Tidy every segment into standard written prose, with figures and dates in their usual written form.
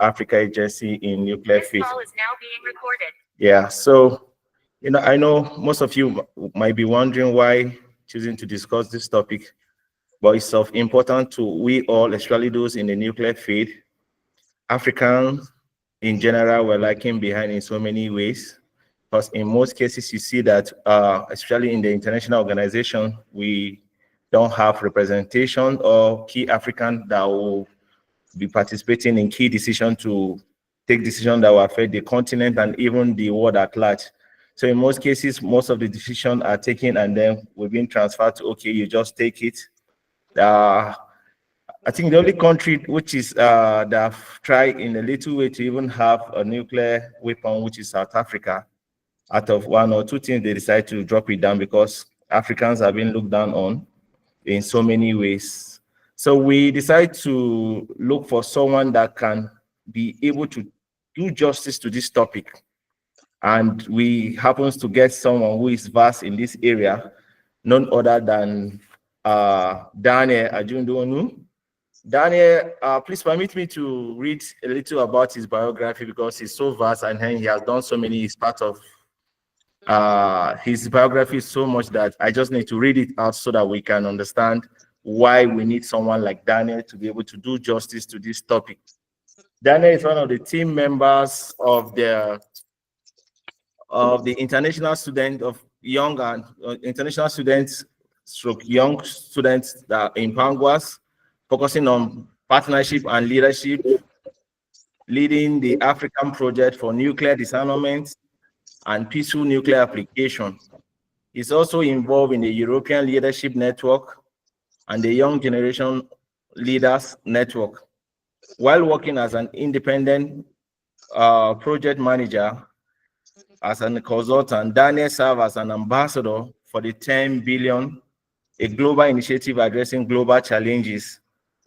Africa Agency in Nuclear Field. This call is now being recorded. Yeah, so I know most of you might be wondering why choosing to discuss this topic, but it's of importance to we all, especially those in the nuclear field. Africans in general were lagging behind in so many ways, because in most cases you see that, especially in the international organization, we don't have representation or key African that will be participating in key decisions to take decisions that will affect the continent and even the world at large. So in most cases, most of the decisions are taken and then we're being transferred to, okay, you just take it. I think the only country which is that have tried in a little way to even have a nuclear weapon, which is South Africa. Out of one or two things, they decide to drop it down because Africans have been looked down on in so many ways. So we decide to look for someone that can be able to do justice to this topic. And we happens to get someone who is vast in this area, none other than Daniel Ajudeonu. Daniel, please permit me to read a little about his biography because he's so vast and he has done so many. He's part of his biography is so much that I just need to read it out so that we can understand why we need someone like Daniel to be able to do justice to this topic. Daniel is one of the team members of the international student of young and international students, stroke young students that in Panguas, focusing on partnership and leadership, leading the African project for nuclear disarmament and peaceful nuclear application. He's also involved in the European Leadership Network and the Young Generation Leaders Network. While working as an independent project manager, as a consultant, Daniel served as an ambassador for the 10 billion, a global initiative addressing global challenges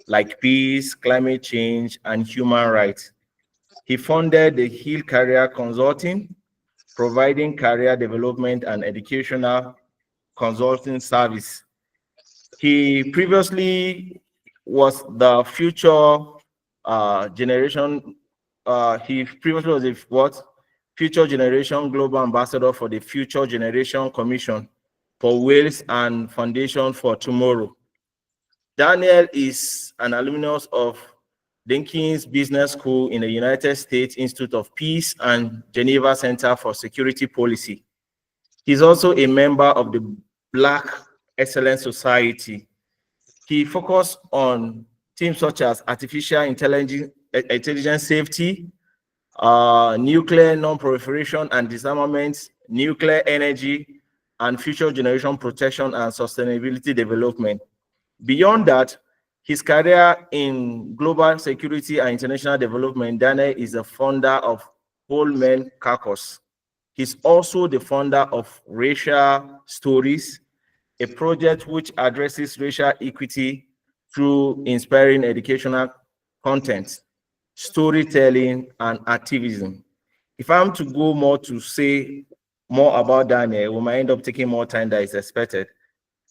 like peace, climate change, and human rights. He founded the Hill Career Consulting, providing career development and educational consulting service. He previously was the future generation. He previously was a what? Future Generation Global Ambassador for the Future Generation Commission for Wales and Foundation for Tomorrow. Daniel is an alumnus of Dinkins Business School in the United States Institute of Peace and Geneva Center for Security Policy. He's also a member of the Black Excellence Society. He focused on themes such as artificial intelligence safety, nuclear non-proliferation and disarmament, nuclear energy, and future generation protection and sustainability development. Beyond that, his career in global security and international development, Daniel is the founder of Whole Men Caucus. He's also the founder of Racial Stories, a project which addresses racial equity through inspiring educational content, storytelling, and activism. If I'm to go more to say more about Daniel, we might end up taking more time than is expected.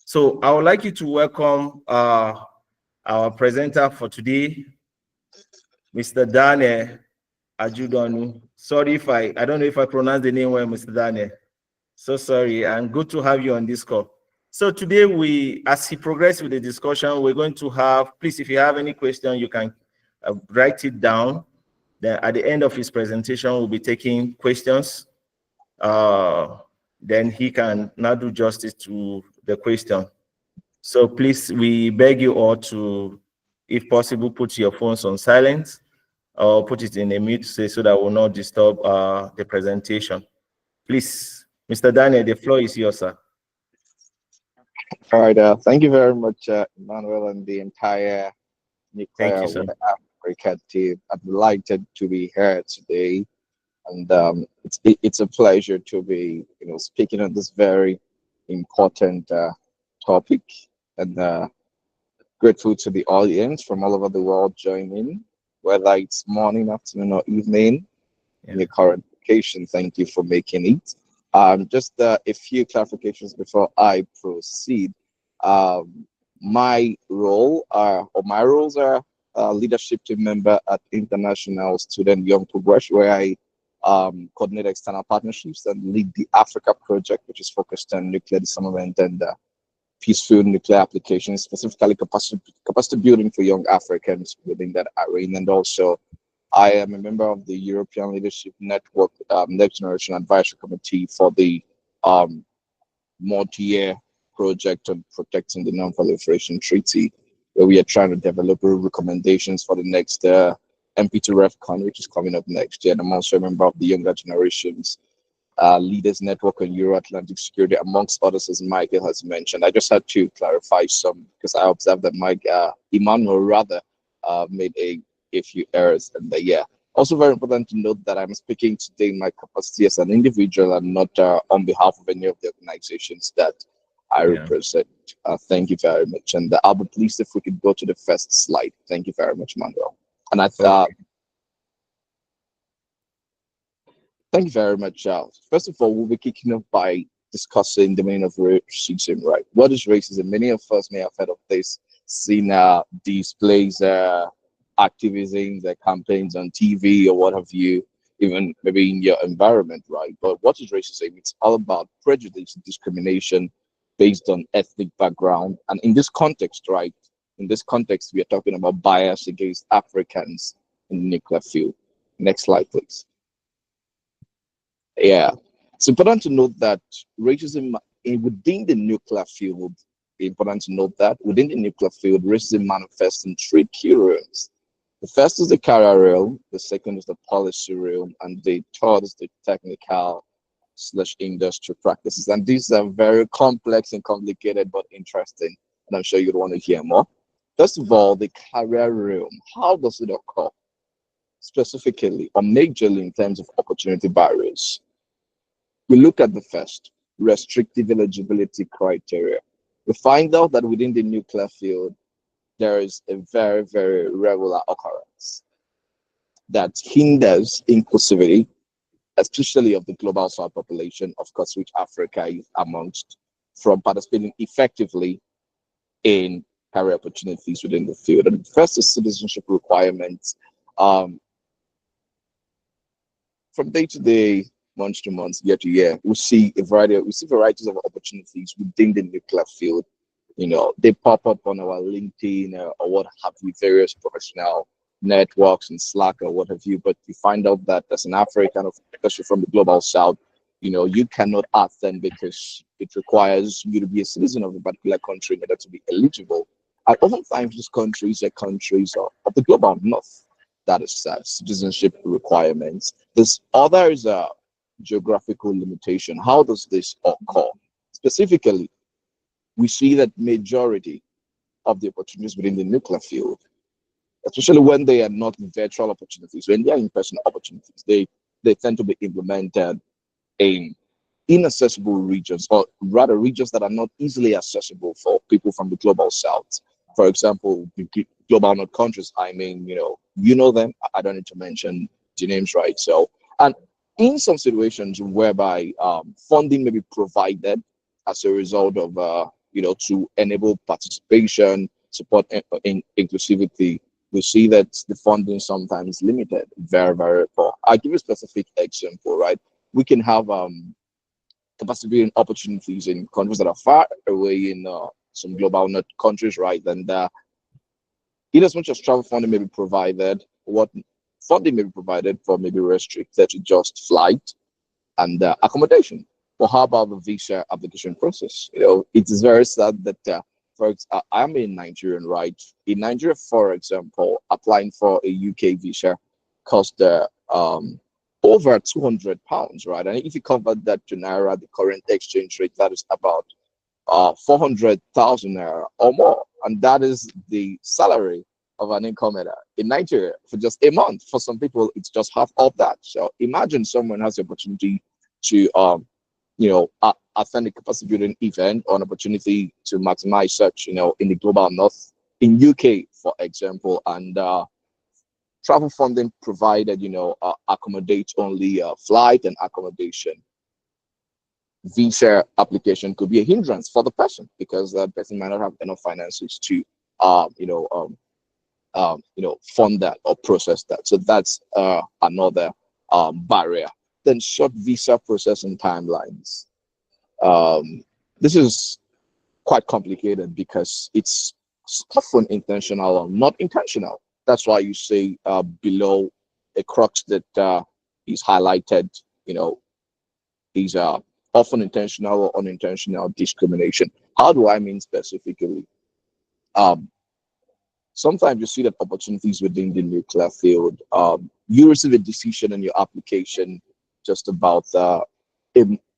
So I would like you to welcome our presenter for today, Mr. Daniel Ajudeonu. Sorry if I don't know if I pronounced the name well, Mr. Daniel. So sorry, and good to have you on this call. So today as he progresses with the discussion, we're going to have, please, if you have any question, you can write it down. Then at the end of his presentation, we'll be taking questions. Then he can now do justice to the question. So please, we beg you all to, if possible, put your phones on silent or put it in a mute so that will not disturb the presentation. Please, Mr. Daniel, the floor is yours, sir. All right. Thank you very much, Emmanuel, and the entire Nuclear Africa team. I'm delighted to be here today, and it's a pleasure to be, speaking on this very important topic, and grateful to the audience from all over the world joining, whether it's morning, afternoon, or evening. In your current location, thank you for making it. Just a few clarifications before I proceed. My roles are leadership team member at International Student Young Progress, where I coordinate external partnerships and lead the Africa project, which is focused on nuclear disarmament and peaceful nuclear applications, specifically capacity building for young Africans within that arena. And also, I am a member of the European Leadership Network Next Generation Advisory Committee for the um, multi-year project on protecting the Non-Proliferation Treaty, where we are trying to develop recommendations for the next MP2 RefCon, which is coming up next year. And I'm also a member of the Younger Generations Leaders Network on Euro-Atlantic Security, amongst others, as Michael has mentioned. I just had to clarify some because I observed that Emmanuel rather, made a few errors. And yeah, also very important to note that I'm speaking today in my capacity as an individual and not on behalf of any of the organizations that I Yeah. represent. Thank you very much. And I'll be pleased if we could go to the first slide. Thank you very much, Manuel. And Okay. thank you very much, Charles. First of all, we'll be kicking off by discussing the meaning of racism, right? What is racism? Many of us may have heard of this, seen displays, activisms, campaigns on TV or what have you, even maybe in your environment, right? But what is racism? It's all about prejudice, discrimination based on ethnic background. And in this context, right? In this context, we are talking about bias against Africans in the nuclear field. Next slide, please. Yeah. It's important to note that racism within the nuclear field, important to note that within the nuclear field, racism manifests in three key realms. The first is the career realm, the second is the policy realm, and the third is the technical slash industry practices. And these are very complex and complicated, but interesting. And I'm sure you'd want to hear more. First of all, the career realm. How does it occur? Specifically or majorly in terms of opportunity barriers. We look at the first, restrictive eligibility criteria. We find out that within the nuclear field, there is a very, very regular occurrence that hinders inclusivity, especially of the global south population, of course, which Africa is amongst, from participating effectively in career opportunities within the field. And the first is citizenship requirements. Um, from day to day, month to month, year to year, we see varieties of opportunities within the nuclear field. You know, they pop up on our LinkedIn or what have you, various professional networks and Slack or what have you. But you find out that as an African, especially from the global south, you know, you cannot ask them because it requires you to be a citizen of a particular country in order to be eligible. And oftentimes, these countries are countries of the global north. That is citizenship requirements. This other is a geographical limitation. How does this occur? Specifically, we see that majority of the opportunities within the nuclear field, especially when they are not virtual opportunities, when they are in-person opportunities, they tend to be implemented in inaccessible regions, or rather regions that are not easily accessible for people from the global south. For example, the global north countries, I mean, you know them. I don't need to mention the names, right? So, and in some situations whereby funding may be provided as a result of, to enable participation, support inclusivity, we see that the funding sometimes limited, very, very poor. I'll give you a specific example, right? We can have capacity building opportunities in countries that are far away in some global north countries, right? And in as much as travel funding may be provided, what funding may be provided for may be restricted to just flight and accommodation. But how about the visa application process? It is very sad that, I'm a Nigerian, right? In Nigeria, for example, applying for a UK visa cost over £200, right? And if you convert that to naira, the current exchange rate, that is about 400,000 naira or more, and that is the salary of an income earner in Nigeria for just a month. For some people, it's just half of that. So imagine someone has the opportunity to, attend a capacity building event or an opportunity to maximize such, in the global north, in UK, for example, and travel funding provided, accommodates only flight and accommodation. Visa application could be a hindrance for the person because that person might not have enough finances to, fund that or process that. So that's another barrier. Then short visa processing timelines. Um, this is quite complicated because it's often intentional or not intentional. That's why you see below a crux that is highlighted, you know, is often intentional or unintentional discrimination. How do I mean specifically? Um, Sometimes you see that opportunities within the nuclear field, you receive a decision in your application just about a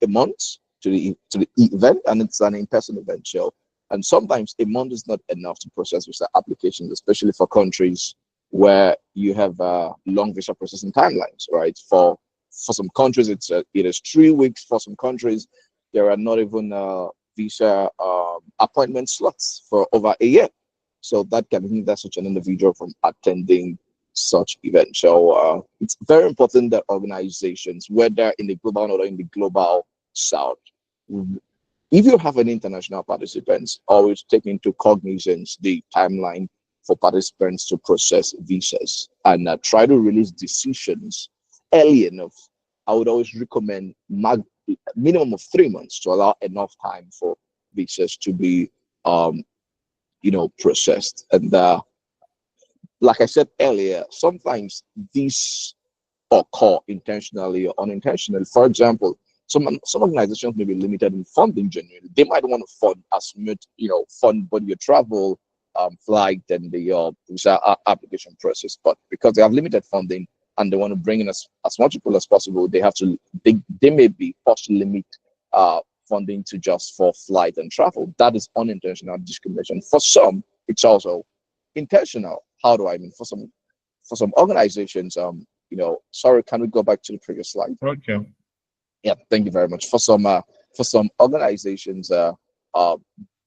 month to the event, and it's an in-person event show. And sometimes a month is not enough to process visa applications, especially for countries where you have long visa processing timelines, right? For some countries, it is 3 weeks. For some countries, there are not even visa appointment slots for over a year. So that can hinder such an individual from attending such events. So it's very important that organizations, whether in the global north or in the global south, if you have an international participants, always take into cognizance the timeline for participants to process visas and try to release decisions early enough. I would always recommend minimum of 3 months to allow enough time for visas to be um, processed. And like I said earlier, sometimes these occur intentionally or unintentionally. For example, some organizations may be limited in funding generally. They might want to fund as much, fund both your travel, flight, and the visa application process. But because they have limited funding and they want to bring in as much people as possible, they may be forced to limit funding to just for flight and travel. That is unintentional discrimination. For some, it's also intentional. How do I mean? For some organizations, sorry, can we go back to the previous slide? Okay. Yeah, thank you very much. For some organizations, uh,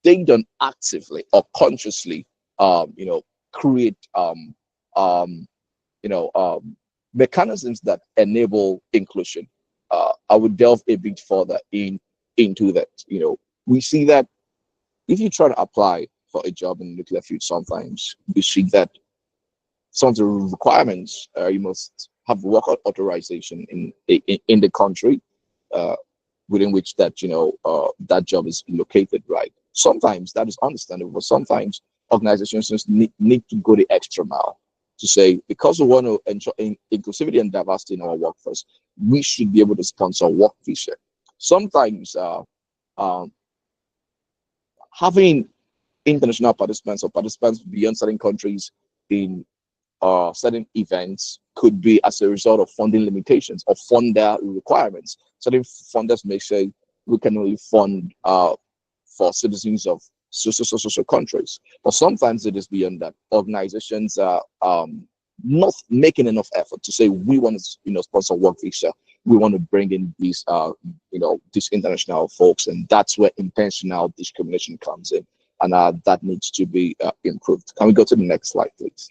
they don't actively or consciously, create um, you know, mechanisms that enable inclusion. I would delve a bit further into that. We see that if you try to apply for a job in the nuclear field, sometimes you see that some of the requirements, you must have work authorization in the country uh, within which that job is located, right? Sometimes that is understandable, but sometimes organizations just need to go the extra mile to say, because we want to ensure inclusivity and diversity in our workforce, we should be able to sponsor work visa. Sometimes um, having international participants or participants beyond certain countries in certain events could be as a result of funding limitations or funder requirements. Certain funders may say we can only fund for citizens of social countries, but sometimes it is beyond that. Organizations are not making enough effort to say we want to sponsor work visa. We want to bring in these international folks, and that's where intentional discrimination comes in, and that needs to be improved. Can we go to the next slide, please?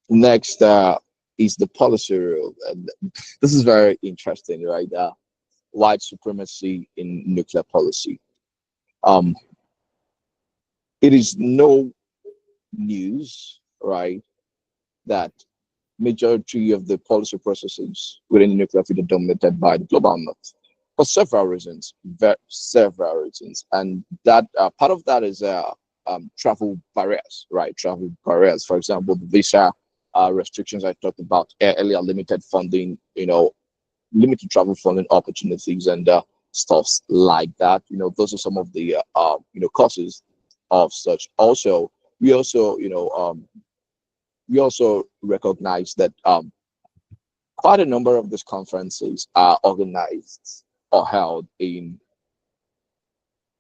Next is the policy rule. And this is very interesting, right? White supremacy in nuclear policy. Um, it is no news, right, that majority of the policy processes within the nuclear field are dominated by the global north for several reasons, several reasons, and that part of that is travel barriers, right? Travel barriers, for example, the visa restrictions I talked about earlier, limited funding, limited travel funding opportunities, and stuffs like that. Those are some of the causes of such. Also, we also recognize that quite a number of these conferences are organized or held in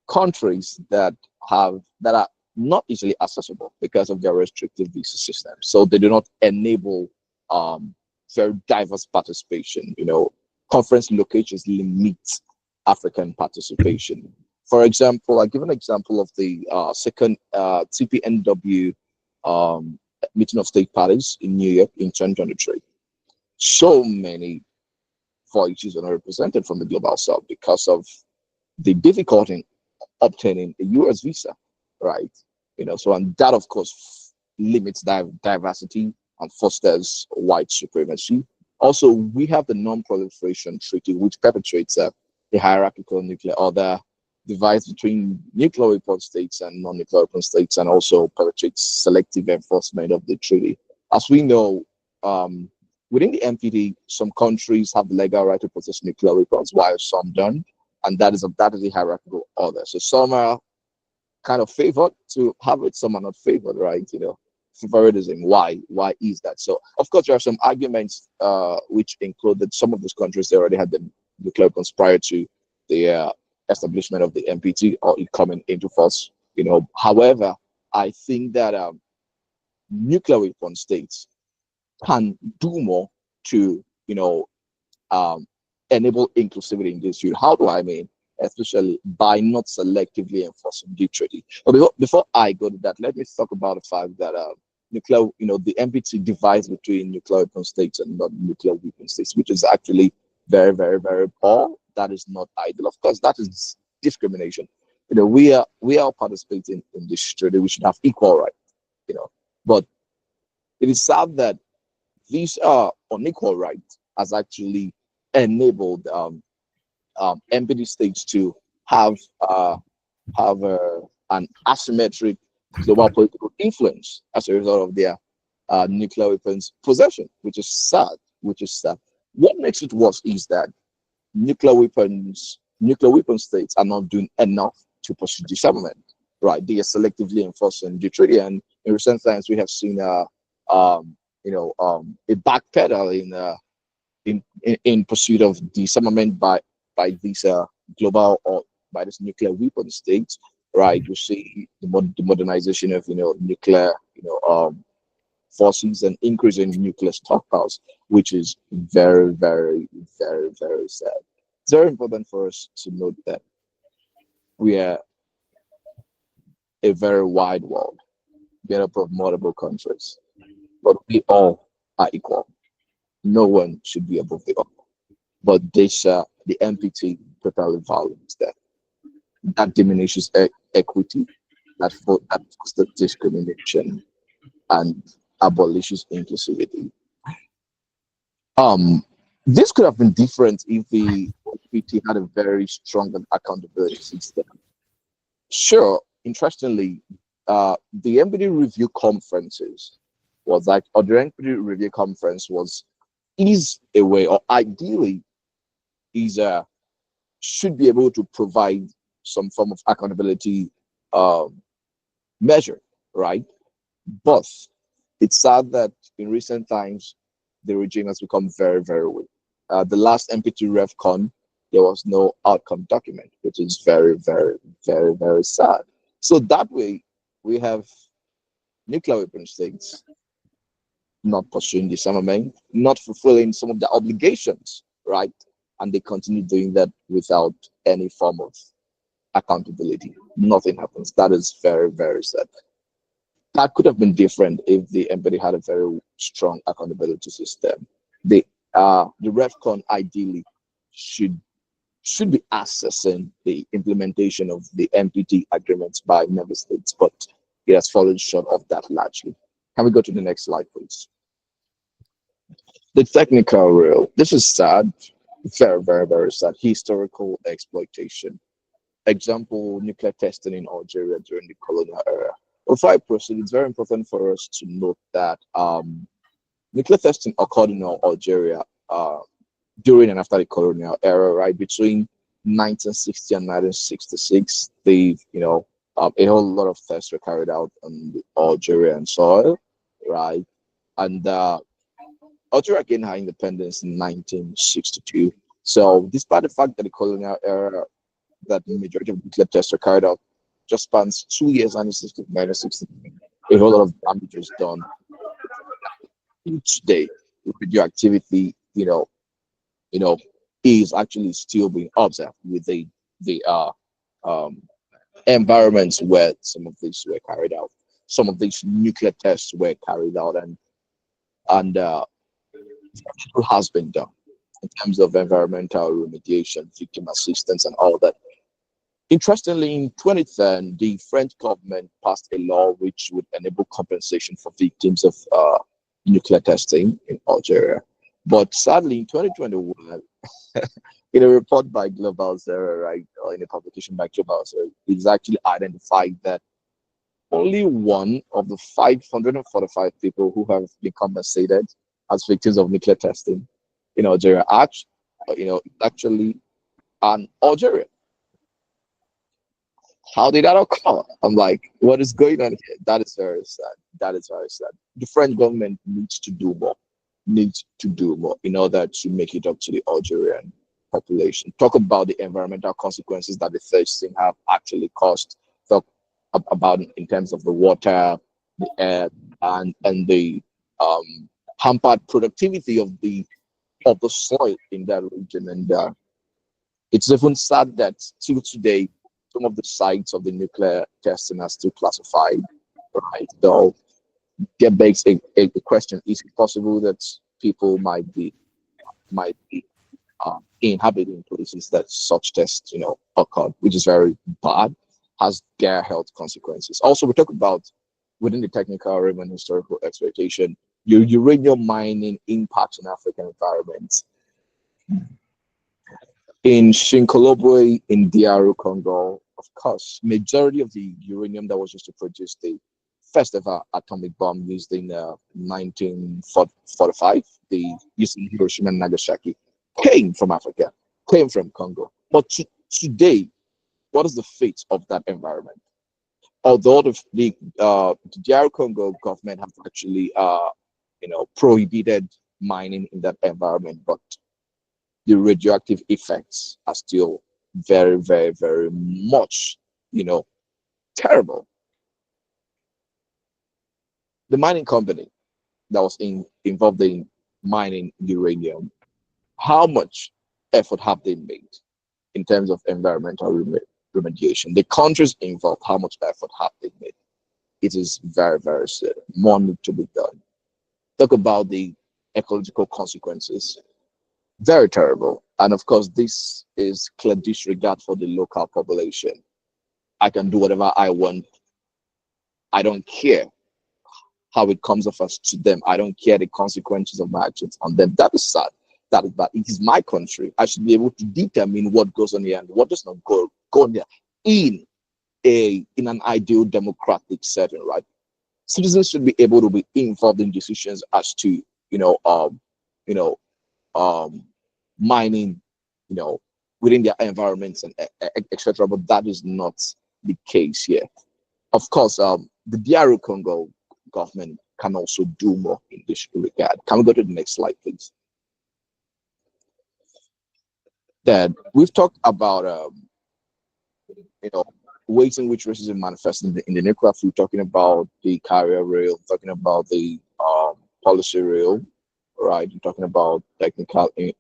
countries that are not easily accessible because of their restrictive visa system. So they do not enable very diverse participation. Conference locations limit African participation. For example, I give an example of the second TPNW meeting of state parties in New York in 2023. So many voices are not represented from the global south because of the difficulty in obtaining a US visa, right? So, and that of course limits diversity and fosters white supremacy. Also, we have the Non-Proliferation Treaty, which perpetuates the hierarchical nuclear order, divides between nuclear weapon states and non-nuclear weapon states, and also perpetuates selective enforcement of the treaty. As we know, within the NPT, some countries have the legal right to possess nuclear weapons, while some don't, and that is the hierarchical order. So some are kind of favored to have it, some are not favored, right? Favoritism. Why is that? So of course there are some arguments which include that some of these countries they already had the nuclear weapons prior to the establishment of the NPT or it coming into force. However, I think that nuclear weapon states can do more to um, enable inclusivity in this field. How do I mean? Especially by not selectively enforcing the treaty. But before I go to that, let me talk about the fact that nuclear, the NPT divides between nuclear weapon states and non-nuclear weapon states, which is actually very, very, very poor. That is not ideal. Of course, that is discrimination. We are participating in this treaty. We should have equal rights. But it is sad that these unequal rights has actually enabled NPT states to have an asymmetric global political influence as a result of their nuclear weapons possession, which is sad. Which is sad. What makes it worse is that nuclear weapon states are not doing enough to pursue disarmament. Right? They are selectively enforcing the treaty, and in recent times we have seen a backpedal in pursuit of disarmament by these global or by this nuclear weapon states, right? You see the modernization of nuclear forces and increase in nuclear stockpiles, which is very, very, very, very sad. It's very important for us to note that we are a very wide world, made up of multiple countries, but we all are equal. No one should be above the other. But the NPT totally violates that. That diminishes equity, that fosters discrimination, and abolishes inclusivity. Um, this could have been different if the NPT had a very strong accountability system. Sure, interestingly, the NPT review conferences was like, or the NPT review conference is a way, or ideally is should be able to provide some form of accountability measure, right? But it's sad that in recent times the regime has become very, very weak. The last MPT RevCon, there was no outcome document, which is very, very, very, very sad. So that way, we have nuclear weapon states not pursuing disarmament, not fulfilling some of their obligations, right? And they continue doing that without any form of accountability. Nothing happens. That is very, very sad. That could have been different if the empathy had a very strong accountability system. The RevCon ideally should should be assessing the implementation of the MPT agreements by member states, but it has fallen short of that largely. Can we go to the next slide, please? The technical rule. This is sad, very, very, very sad. Historical exploitation. Example, nuclear testing in Algeria during the colonial era. Before I proceed, it's very important for us to note that nuclear testing occurred in Algeria during and after the colonial era, right? Between 1960 and 1966, a whole lot of tests were carried out on the Algerian soil, right? And Algeria gained her independence in 1962. So, despite the fact that the colonial era, that the majority of nuclear tests were carried out, just spans 2 years, 1960 to 1960, a whole lot of damage was done. Each day, radioactivity, you know, is actually still being observed with the um, environments where some of these were carried out. Some of these nuclear tests were carried out, and has been done in terms of environmental remediation, victim assistance, and all that. Interestingly, in 2010, the French government passed a law which would enable compensation for victims of nuclear testing in Algeria. But sadly, in 2021, in a report by Global Zero, right, or in a publication by Global Zero, it's actually identified that only one of the 545 people who have been compensated as victims of nuclear testing in Algeria, actually an Algerian. How did that occur? I'm like, what is going on here? That is very sad. That is very sad. The French government needs to do more in order to make it up to the Algerian population. Talk about the environmental consequences that the testing have actually caused. Talk about in terms of the water, the air, and the hampered productivity of the soil in that region. And it's even sad that till today, some of the sites of the nuclear testing are still classified, right? Though there begs a question: is it possible that people might be inhabiting places that such tests, occurred, which is very bad, has dire health consequences. Also, we talk about within the technical realm and historical exploitation, uranium mining impacts on African environments. In Shinkolobwe in DR Congo, of course, majority of the uranium that was used to produce the first ever atomic bomb used in 1945, the used in Hiroshima and Nagasaki, came from Africa, came from Congo. But today, what is the fate of that environment? Although the DR Congo government has actually, prohibited mining in that environment, but the radioactive effects are still very, very, very much, terrible. The mining company that was involved in mining uranium, how much effort have they made in terms of environmental remediation? The countries involved, how much effort have they made? It is very, very sad. More need to be done. Talk about the ecological consequences. Very terrible. And of course, this is clear disregard for the local population. I can do whatever I want. I don't care how it comes off as to them. I don't care the consequences of my actions on them. That is sad. That is bad. It is my country. I should be able to determine what goes on here and what does not go on there in an ideal democratic setting, right? Citizens should be able to be involved in decisions as to you know mining, within their environments and etc. But that is not the case here. Of course, the DR Congo government can also do more in this regard. Can we go to the next slide, please? Then we've talked about ways in which racism manifests in the nuclear field, talking about the career rail, talking about the policy rail, right? We're talking about technical, in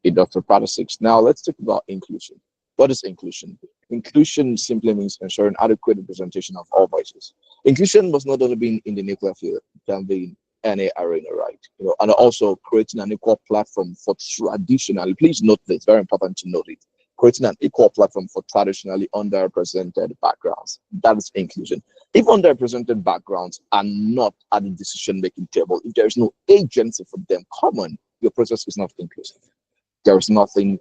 industrial practices. Now let's talk about inclusion. What is inclusion? Inclusion simply means ensuring adequate representation of all voices. Inclusion must not only be in the nuclear field, it can be in any arena, right? And also creating an equal platform for traditionally, please note this, very important to note it, creating an equal platform for traditionally underrepresented backgrounds. That is inclusion. If underrepresented backgrounds are not at the decision-making table, if there is no agency for them, common, your process is not inclusive. There is nothing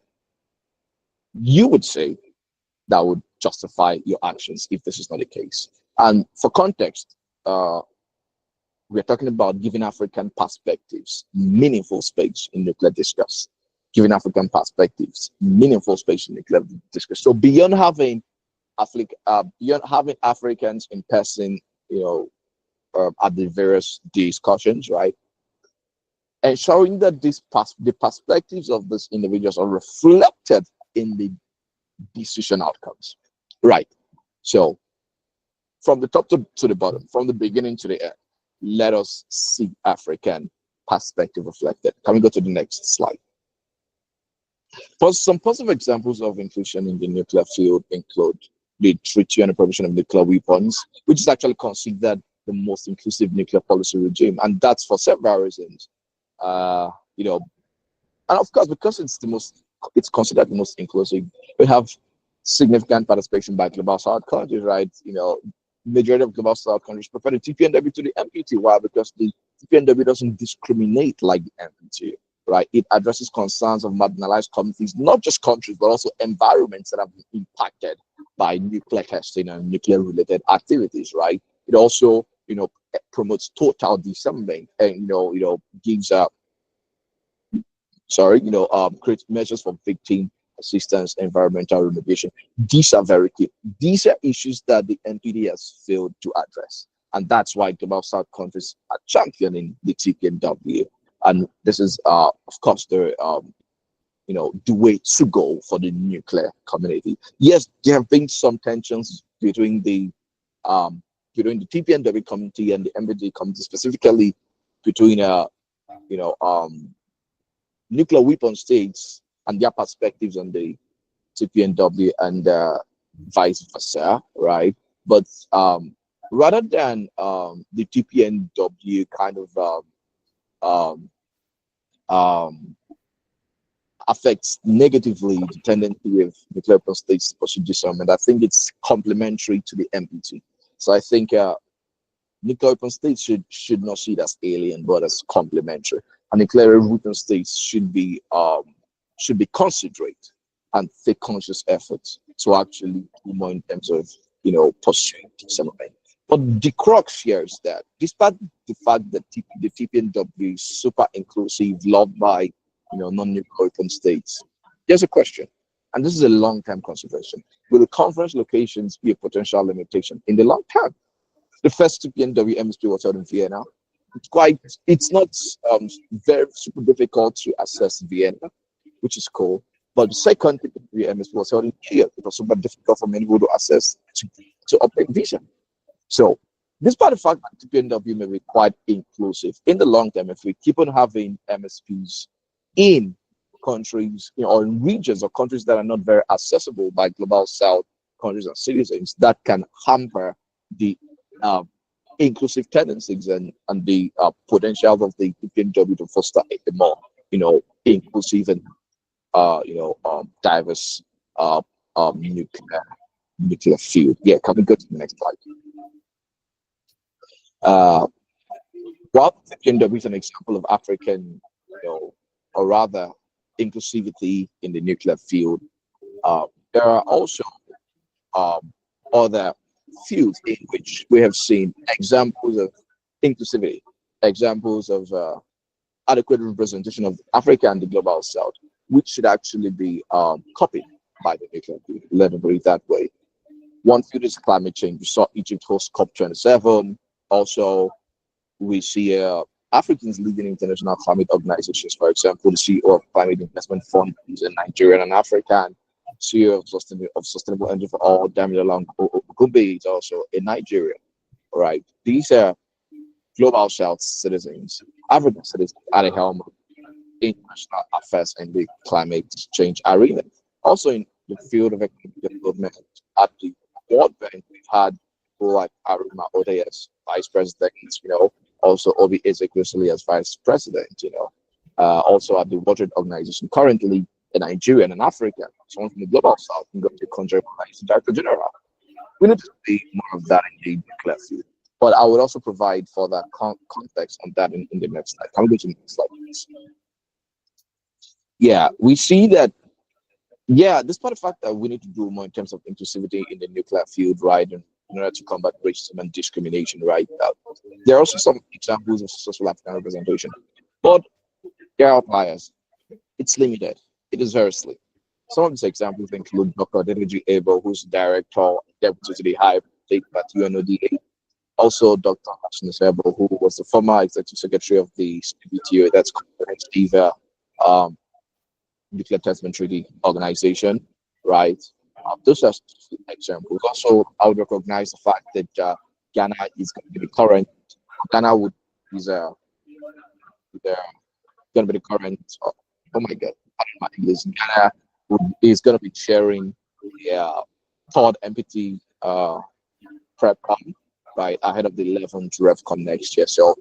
you would say that would justify your actions if this is not the case. And for context, we're talking about giving African perspectives meaningful space in nuclear discourse. Giving African perspectives meaningful space in nuclear discourse. So beyond having Africans in person, at the various discussions, right? Ensuring that the perspectives of these individuals are reflected in the decision outcomes, right? So from the top to the bottom, from the beginning to the end, let us see African perspective reflected. Can we go to the next slide? Some positive examples of inclusion in the nuclear field include the Treaty on the Prohibition of Nuclear Weapons, which is actually considered the most inclusive nuclear policy regime, and that's for several reasons. And of course, because it's considered the most inclusive, we have significant participation by global south countries, right? Majority of global south countries prefer the TPNW to the MPT. Why? Because the TPNW doesn't discriminate like the MPT, right? It addresses concerns of marginalized communities, not just countries, but also environments that have been impacted by nuclear testing and nuclear related activities, right? It also, promotes total disarmament and, gives create measures for victim assistance, environmental remediation. These are very key. These are issues that the NPD has failed to address. And that's why global south countries are championing the TPNW. And this is, of course, the way to go for the nuclear community. Yes, there have been some tensions between the TPNW community and the MPD community, specifically between you know, um, nuclear weapon states and their perspectives on the TPNW and vice versa, right? But rather than the TPNW kind of um, um, affects negatively the tendency of nuclear weapon states to pursue disarmament, I think it's complementary to the MPT. So I think nuclear weapon states should not see it as alien, but as complementary. And nuclear weapon states should be considerate and take conscious efforts to actually do more in terms of pursuing disarmament. But the crux here is that despite the fact that the TPNW is super inclusive, loved by non-nuclear weapon states, there's a question, and this is a long-term consideration. Will the conference locations be a potential limitation in the long term? The first TPNW MSP was held in Vienna. It's not very super difficult to access Vienna, which is cool. But the second TPNW MSP was held in Kiev. It was super difficult for many people to access to obtain visa. So, despite the fact that TPNW may be quite inclusive in the long term, if we keep on having MSPs in countries or in regions or countries that are not very accessible by global south countries and citizens, that can hamper the uh, inclusive tendencies and the potential of the TPNW to foster a more inclusive and diverse uh, nuclear field. Yeah, can we go to the next slide? Uh, while TPNW is an example of African, or rather inclusivity in the nuclear field, there are also other fields in which we have seen examples of inclusivity, examples of adequate representation of Africa and the global south, which should actually be copied by the nuclear field. Let me put it that way. One field is climate change. We saw Egypt host COP27. Also, we see Africans leading international climate organizations. For example, the CEO of Climate Investment Fund is a Nigerian and African. CEO of Sustainable Energy for All, Damilola Gumbe, is also a Nigerian. Right? These are global South citizens, African citizens at the helm of international affairs in the climate change arena. Also in the field of economic development at the World Bank, we've had people like Arima Ode as vice president, also Obi Ezekwesili as vice president, also at the World Trade Organization, currently a Nigerian and African, someone from the global south can go to country as director general. We need to see more of that in the nuclear field. But I would also provide further context on that in the next slide. Can we go to the next slide, please? Yeah, we see that, despite the fact that we need to do more in terms of inclusivity in the nuclear field, right, in order to combat racism and discrimination, right, there are also some examples of successful African representation. But there are outliers. It's limited. It is very slim. Some of these examples include Dr. Adedeji Abel, who's director, deputy to the High State at UNODA. Also, Dr. Hassan Abel, who was the former executive secretary of the CBTO, that's Comprehensive Nuclear Testament Treaty Organization, right? Those are examples. Also, I would recognize the fact that Ghana is going to be the current. Ghana would is going to be the current. Oh my God, my English. Ghana is going to be chairing the third MPT prep run, right, ahead of the 11th RevCon next year. So,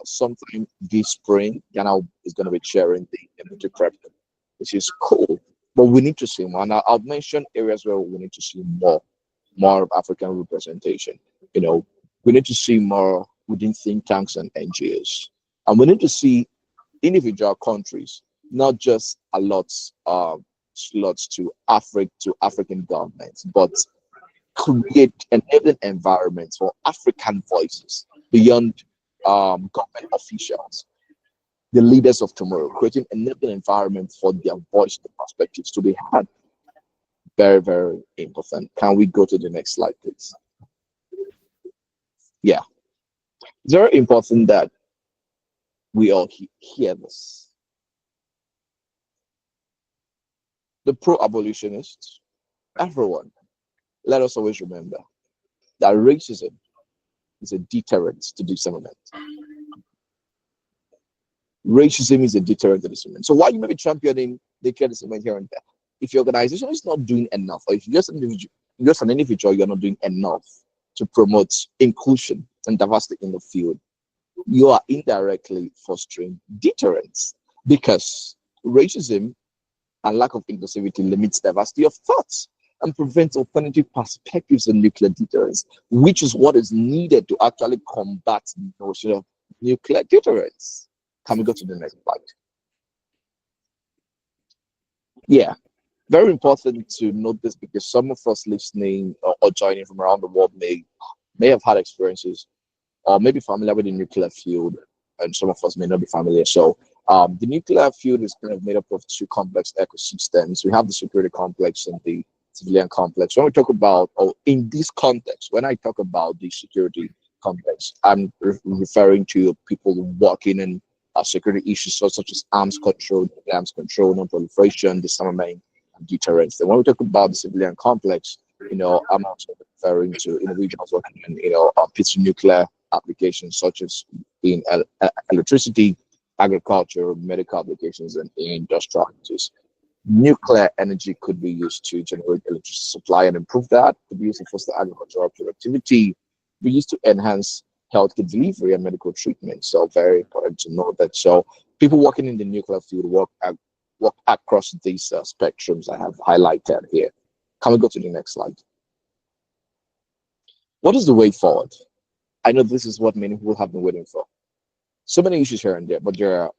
sometime this spring, Ghana is going to be chairing the MPT prep, which is cool. but we need to see more. And I'll mention areas where we need to see more of African representation. You know, we need to see more within think tanks and NGOs, and we need to see individual countries not just allot slots to African governments, but create enabling environments for African voices beyond government officials, the leaders of tomorrow, creating enabling environments for their voice and perspectives to be heard. Very, very important. Can we go to the next slide, please? Yeah, it's very important that we all hear this. The pro-abolitionists, everyone, let us always remember that racism is a deterrent to disarmament. Racism is a deterrent to disarmament. So while you may be championing the disarmament here and there, if your organization is not doing enough, or if you're just an individual, you're not doing enough to promote inclusion and diversity in the field, you are indirectly fostering deterrence, because racism and lack of inclusivity limits diversity of thoughts and prevents alternative perspectives and nuclear deterrence, which is what is needed to actually combat the notion of nuclear deterrence. Can we go to the next slide? Yeah, very important to note this, because some of us listening or joining from around the world may have had experiences or maybe familiar with the nuclear field, and some of us may not be familiar. So the nuclear field is kind of made up of two complex ecosystems. We have the security complex and the civilian complex. When we talk about, or in this context, when I talk about the security complex, I'm referring to people working in security issues such as arms control, non-proliferation, disarmament, and deterrence. And when we talk about the civilian complex, I'm also referring to individuals working in, peaceful nuclear applications such as in electricity, agriculture, medical applications, and industrial activities. Nuclear energy could be used to generate electricity supply and improve that, could be used to foster agricultural productivity, be used to enhance healthcare delivery and medical treatment. So very important to know that. So people working in the nuclear field work across these spectrums I have highlighted here. Can we go to the next slide? What is the way forward? I know this is what many people have been waiting for. So many issues here and there, but there are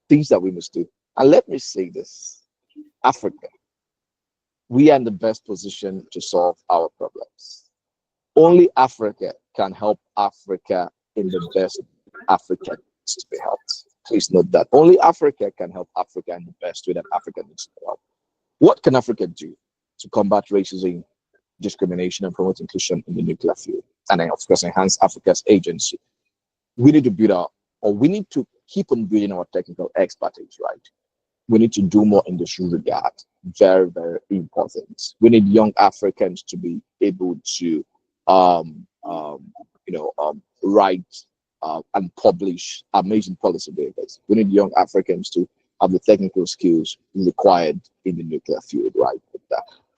things that we must do. And let me say this, Africa, we are in the best position to solve our problems. Only Africa can help Africa in the best Africa needs to be helped. Please note that only Africa can help Africa in the best way that Africa needs to be helped. What can Africa do to combat racism, discrimination, and promote inclusion in the nuclear field? And then, of course, enhance Africa's agency. We need to we need to keep on building our technical expertise, right? We need to do more in this regard. Very, very important. We need young Africans to be able to, write and publish amazing policy papers. We need young Africans to have the technical skills required in the nuclear field, right?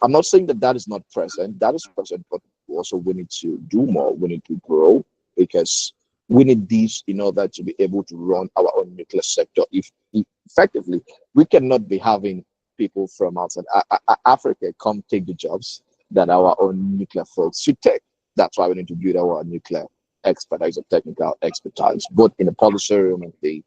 I'm not saying that is not present. That is present, but also we need to do more. We need to grow, because we need these in order to be able to run our own nuclear sector. If effectively, we cannot be having people from outside Africa come take the jobs that our own nuclear folks should take. That's why we need to build our nuclear expertise or technical expertise, both in the policy realm and the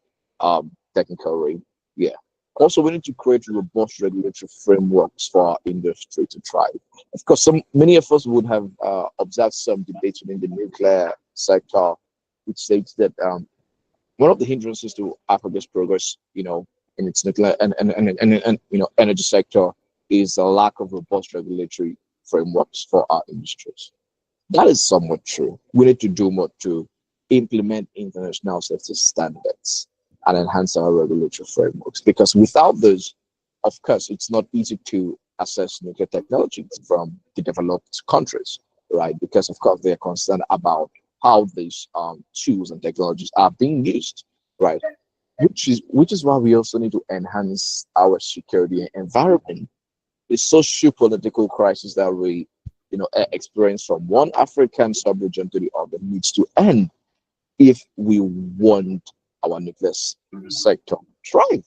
technical realm. Yeah. Also, we need to create robust regulatory frameworks for our industry to thrive. Of course, many of us would have observed some debates within the nuclear sector, which states that one of the hindrances to Africa's progress, in its nuclear and energy sector, is a lack of robust regulatory frameworks for our industries. That is somewhat true. We need to do more to implement international safety standards and enhance our regulatory frameworks, because without those, of course, it's not easy to access nuclear technologies from the developed countries, right? Because of course they're concerned about how these tools and technologies are being used, right? Which is why we also need to enhance our security environment. The socio-political crisis that we experience from one African sub-region to the other needs to end if we want our nuclear sector to thrive.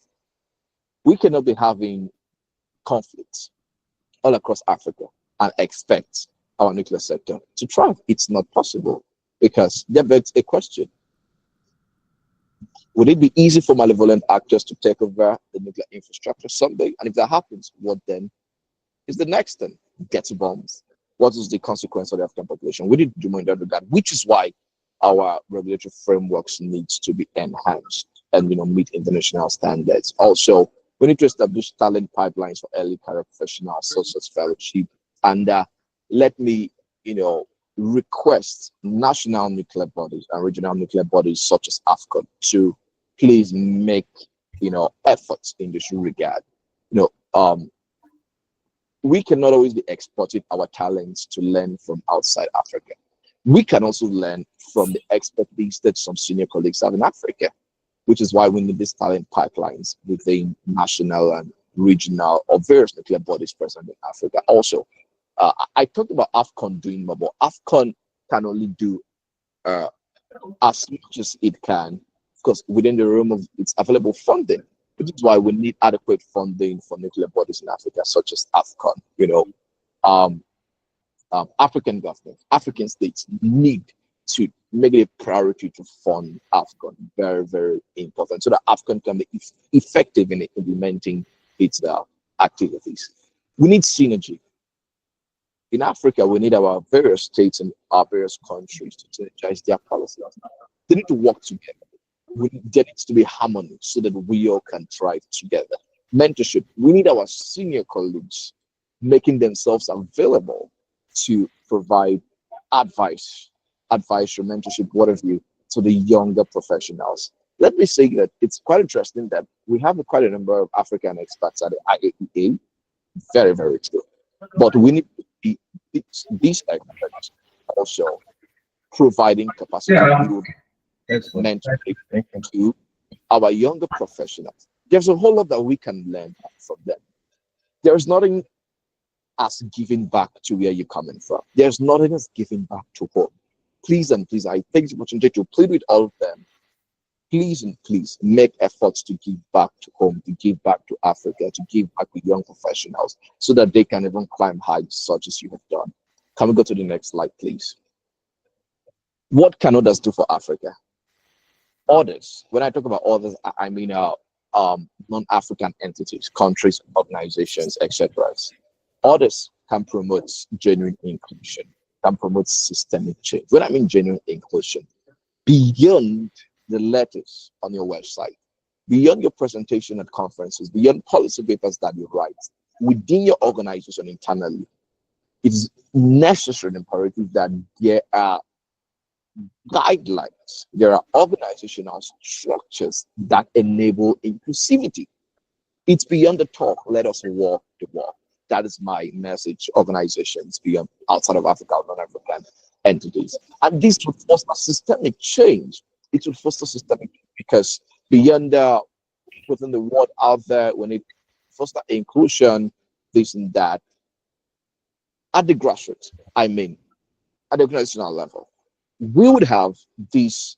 We cannot be having conflicts all across Africa and expect our nuclear sector to thrive. It's not possible because there begs a question. Would it be easy for malevolent actors to take over the nuclear infrastructure someday? And if that happens, what then is the next thing? Get bombs. What is the consequence of the African population? We need to do more in that regard, which is why our regulatory frameworks needs to be enhanced and meet international standards. Also, we need to establish talent pipelines for early career professionals, such as fellowship. And let me, request national nuclear bodies and regional nuclear bodies such as AFCON to please make, efforts in this regard. We cannot always be exporting our talents to learn from outside Africa. We can also learn from the expertise that some senior colleagues have in Africa, which is why we need these talent pipelines within national and regional or various nuclear bodies present in Africa. Also, I talked about AFCON doing more, but AFCON can only do as much as it can, because within the realm of its available funding, which is why we need adequate funding for nuclear bodies in Africa, such as AFCON. African governments, African states need to make it a priority to fund AFCON. Very, very important, so that AFCON can be effective in implementing its activities. We need synergy. In Africa, we need our various states and our various countries to synergize their policies. They need to work together. There needs to be harmony so that we all can thrive together. Mentorship. We need our senior colleagues making themselves available to provide advice, or mentorship, whatever you, to the younger professionals. Let me say that it's quite interesting that we have quite a number of African experts at the IAEA. Very, very true. But we need to be these experts also providing capacity building, mentoring to our younger professionals. There's a whole lot that we can learn from them. There's nothing as giving back to where you're coming from. There's nothing as giving back to home. Please and please, I take this opportunity to plead with all of them. Please and please make efforts to give back to home, to give back to Africa, to give back to young professionals so that they can even climb heights such as you have done. Can we go to the next slide, please? What can others do for Africa? Others, when I talk about others, I mean non-African entities, countries, organizations, etc. Others can promote genuine inclusion, can promote systemic change. When I mean genuine inclusion, beyond the letters on your website, beyond your presentation at conferences, beyond policy papers that you write, within your organization internally, it is necessary and imperative that there are guidelines, there are organizational structures that enable inclusivity. It's beyond the talk. Let us walk the walk. That is my message. Organizations beyond outside of Africa, non-African entities, and this would foster systemic change. It would foster systemic because beyond putting the word out there, when it foster inclusion, this and that, at the grassroots, I mean, at the organizational level, we would have this.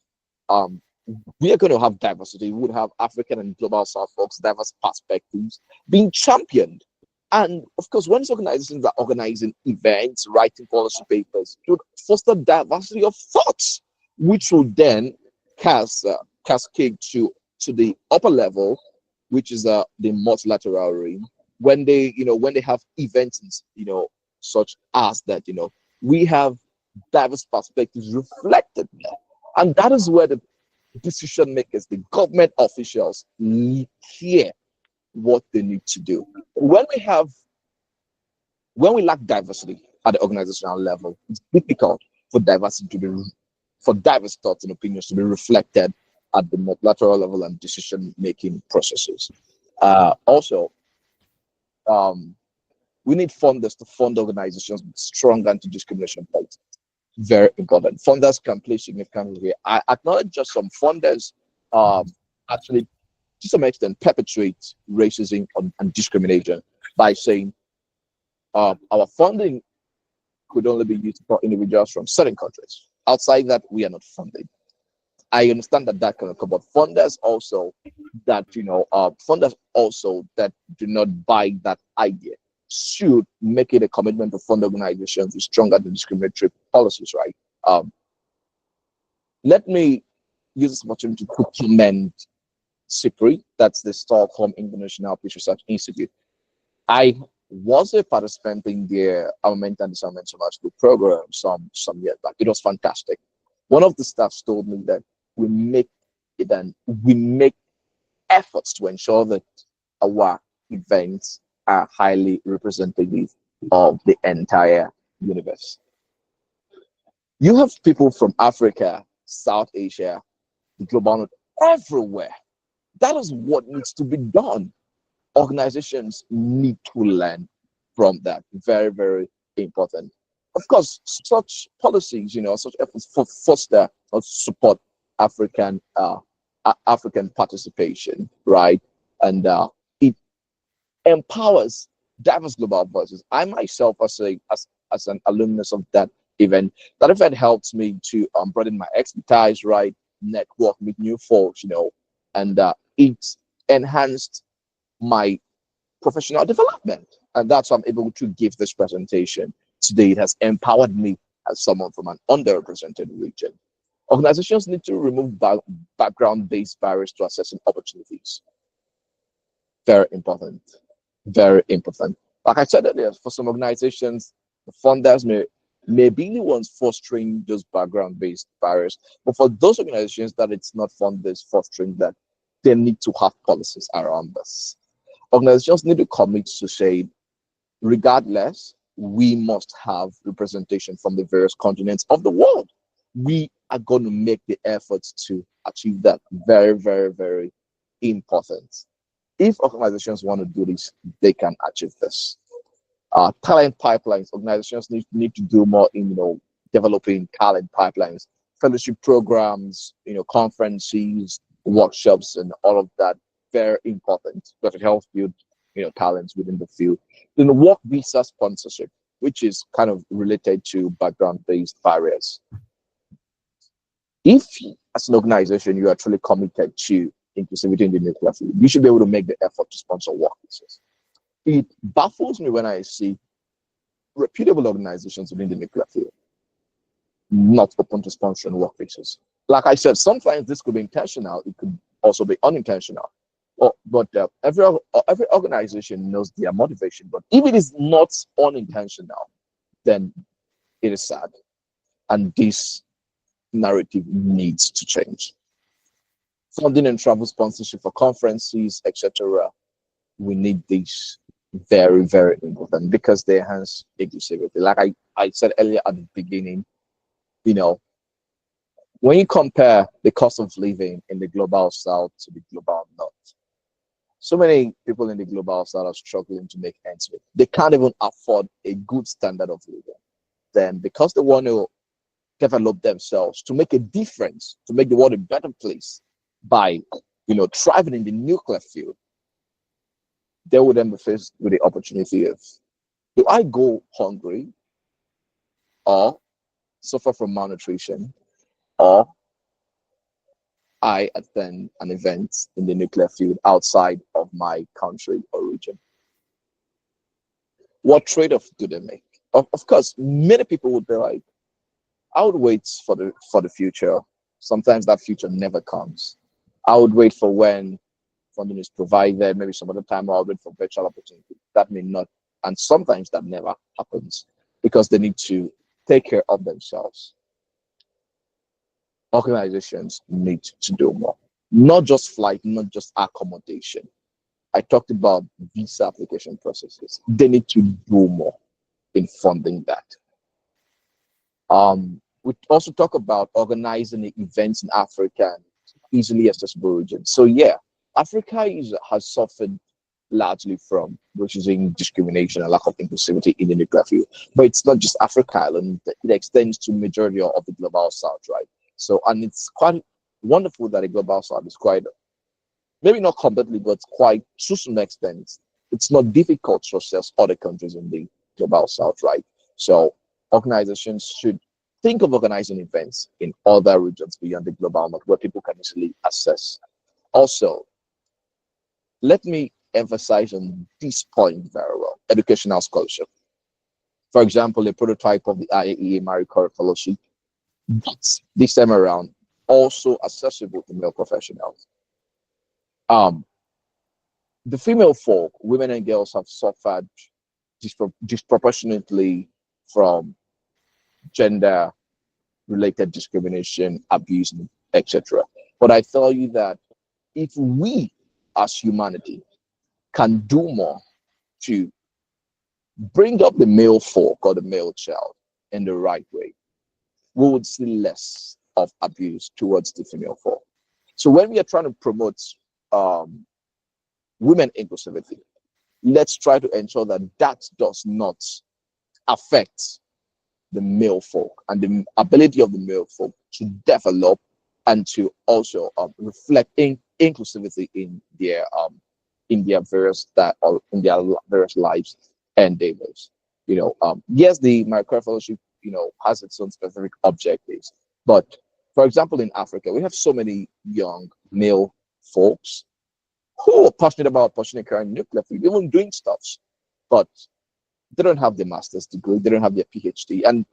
We are going to have diversity. We would have African and global South folks, diverse perspectives being championed. And of course, when these organizations are organizing events, writing policy papers, it would foster diversity of thoughts, which will then cascade to the upper level, which is the multilateral realm. When they have events, such as that, we have diverse perspectives reflected there, and that is where the decision makers, the government officials, hear what they need to do. When we lack diversity at the organizational level, it's difficult for diverse thoughts and opinions to be reflected at the multilateral level and decision-making processes. Also, we need funders to fund organizations with strong anti-discrimination policies. Very important. Funders can play significant role here. I acknowledge just some funders actually, to some extent, perpetuate racism and discrimination by saying our funding could only be used for individuals from certain countries. Outside that, we are not funding. I understand that that can occur, but funders also funders also that do not buy that idea should make it a commitment to fund organizations with stronger discriminatory policies, right? Let me use this opportunity to commend SIPRI, that's the Stockholm International Peace Research Institute. I was a participant in their armament and disarmament Summer School program some years back. It was fantastic. One of the staffs told me that we make we make efforts to ensure that our events are highly representative of the entire universe. You have people from Africa, South Asia, the global north, everywhere. That is what needs to be done. Organizations need to learn from that. Very, very important. Of course, such policies, such efforts for foster or support African African participation, right? And it empowers diverse global voices. I myself, as an alumnus of that event helps me to broaden my expertise, right? Network with new folks, and it enhanced my professional development. And that's why I'm able to give this presentation today. It has empowered me as someone from an underrepresented region. Organizations need to remove background-based barriers to accessing opportunities. Very important. Very important. Like I said earlier, for some organizations, the funders may be the ones fostering those background-based barriers. But for those organizations that it's not funders fostering that, they need to have policies around this. Organizations need to commit to say, regardless, we must have representation from the various continents of the world. We are going to make the efforts to achieve that. Very, very, very important. If organizations want to do this, they can achieve this. Talent pipelines, organizations need to do more in developing talent pipelines, fellowship programs, conferences, workshops, and all of that. Very important because it helps build talents within the field. Then work visa sponsorship, which is kind of related to background-based barriers. If as an organization you are truly committed to inclusivity in the nuclear field, you should be able to make the effort to sponsor work visas. It baffles me when I see reputable organizations within the nuclear field not open to sponsoring work visas. Like I said, sometimes this could be intentional, it could also be unintentional. But every organization knows their motivation. But if it is not unintentional, then it is sad. And this narrative needs to change. Funding and travel sponsorship for conferences, etc. We need this. Very, very important because they enhance inclusivity. Like I said earlier at the beginning, when you compare the cost of living in the global south to the global north, so many people in the global south are struggling to make ends meet. They can't even afford a good standard of living. Then, because they want to develop themselves to make a difference, to make the world a better place by, thriving in the nuclear field, they would then be faced with the opportunity of, do I go hungry or suffer from malnutrition, or I attend an event in the nuclear field outside of my country or region? What trade-off do they make? Of course, many people would be like, I would wait for the future. Sometimes that future never comes. I would wait for when funding is provided, maybe some other time I'll wait for virtual opportunity. That may not, and sometimes that never happens because they need to take care of themselves. Organizations need to do more. Not just flight, not just accommodation. I talked about visa application processes. They need to do more in funding that. We also talk about organizing the events in Africa and easily accessible regions. So yeah, Africa has suffered largely from racism, discrimination, and lack of inclusivity in the nuclear field. But it's not just Africa alone; it extends to majority of the global south, right? So, and it's quite wonderful that the global south is quite, maybe not completely, but quite to some extent, it's not difficult to access other countries in the global south, right? So organizations should Think of organizing events in other regions beyond the global north where people can easily access. Also, let me emphasize on this point very well: educational scholarship. For example, a prototype of the IAEA Marie Curie Fellowship, that's this time around also accessible to male professionals. Um, the female folk, women and girls, have suffered disproportionately from gender related discrimination, abuse, etc. But I tell you that if we as humanity can do more to bring up the male folk or the male child in the right way, we would see less of abuse towards the female folk. So when we are trying to promote um, women inclusivity, let's try to ensure that that does not affect the male folk and the ability of the male folk to develop and to also reflect inclusivity in their various that or in their various lives and endeavors. Yes, the Micro Fellowship, has its own specific objectives, but for example, in Africa, we have so many young male folks who are passionate about pursuing a career in nuclear field, even doing stuff, but they don't have the master's degree, they don't have their PhD, and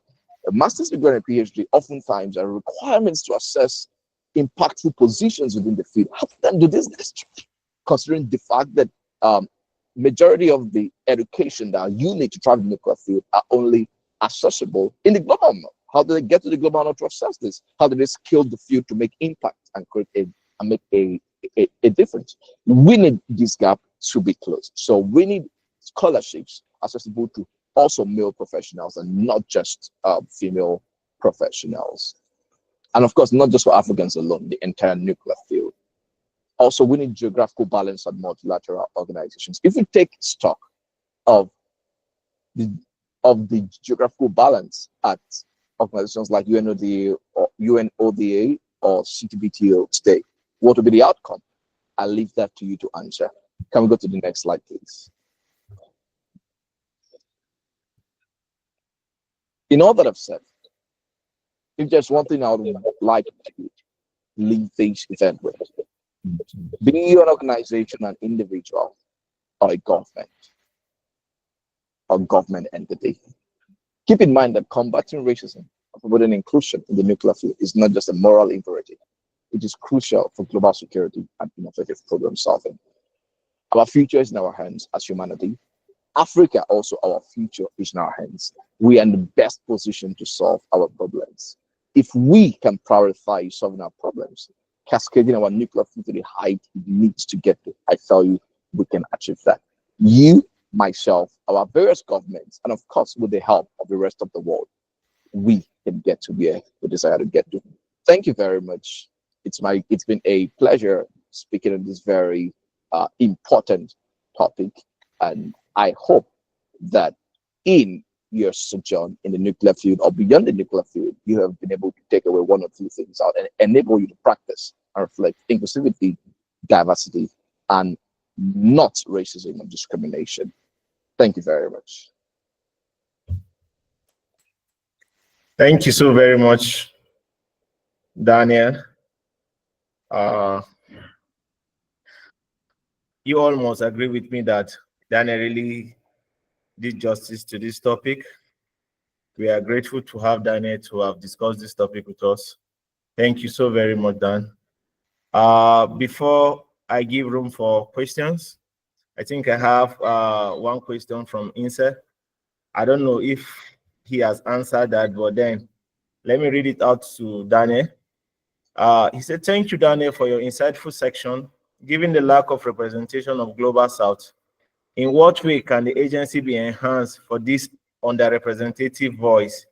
a master's degree and a PhD oftentimes are requirements to access impactful positions within the field. How can they do this next, considering the fact that majority of the education that you need to travel in the nuclear field are only accessible in the global north? How do they get to the global north to access this? How do they scale the field to make impact and create and make a difference? We need this gap to be closed. So we need scholarships accessible to also male professionals and not just female professionals. And of course, not just for Africans alone, the entire nuclear field. Also, we need geographical balance and multilateral organizations. If we take stock of the geographical balance at organizations like UNODA or UNODA or CTBTO today, what will be the outcome? I'll leave that to you to answer. Can we go to the next slide, please? In all that I've said, if there's one thing I would like to leave this event with, be an organization, an individual, or a government entity, keep in mind that combating racism and promoting inclusion in the nuclear field is not just a moral imperative, it is crucial for global security and innovative problem solving. Our future is in our hands as humanity. Africa, also, our future is in our hands. We are in the best position to solve our problems. If we can prioritize solving our problems, cascading our nuclear fuel to the height it needs to get to, I tell you, we can achieve that. You, myself, our various governments, and of course, with the help of the rest of the world, we can get to where we desire to get to. Thank you very much. It's been a pleasure speaking on this very important topic, and I hope that in your sojourn in the nuclear field or beyond the nuclear field, you have been able to take away one or two things out and enable you to practice and reflect inclusivity, diversity, and not racism and discrimination. Thank you very much. Thank you so very much, Daniel. You almost agree with me that Daniel really did justice to this topic. We are grateful to have Daniel to have discussed this topic with us. Thank you so very much, Dan. Before I give room for questions, I think I have one question from Inse. I don't know if he has answered that, but then let me read it out to Daniel. He said, thank you, Daniel, for your insightful section. Given the lack of representation of Global South, in what way can the agency be enhanced for this underrepresentative voice,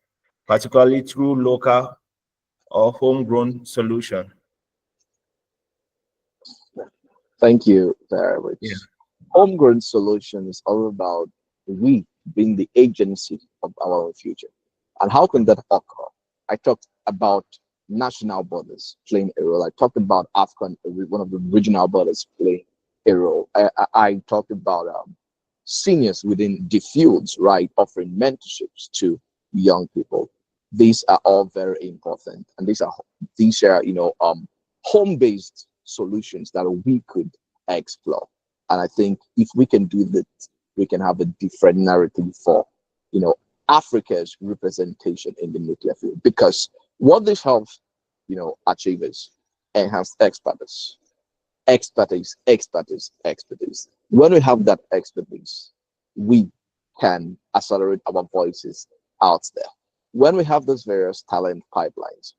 particularly through local or homegrown solution? Thank you very much. Yeah. Homegrown solution is all about we being the agency of our own future. And how can that occur? I talked about national borders playing a role. I talked about African, one of the regional borders playing a role. I talked about seniors within the fields, right, offering mentorships to young people. These are all very important, and these are home-based solutions that we could explore. And I think if we can do that, we can have a different narrative for you know Africa's representation in the nuclear field. Because what this helps achieve is enhanced expertise. When we have that expertise, we can accelerate our voices out there. When we have those various talent pipelines,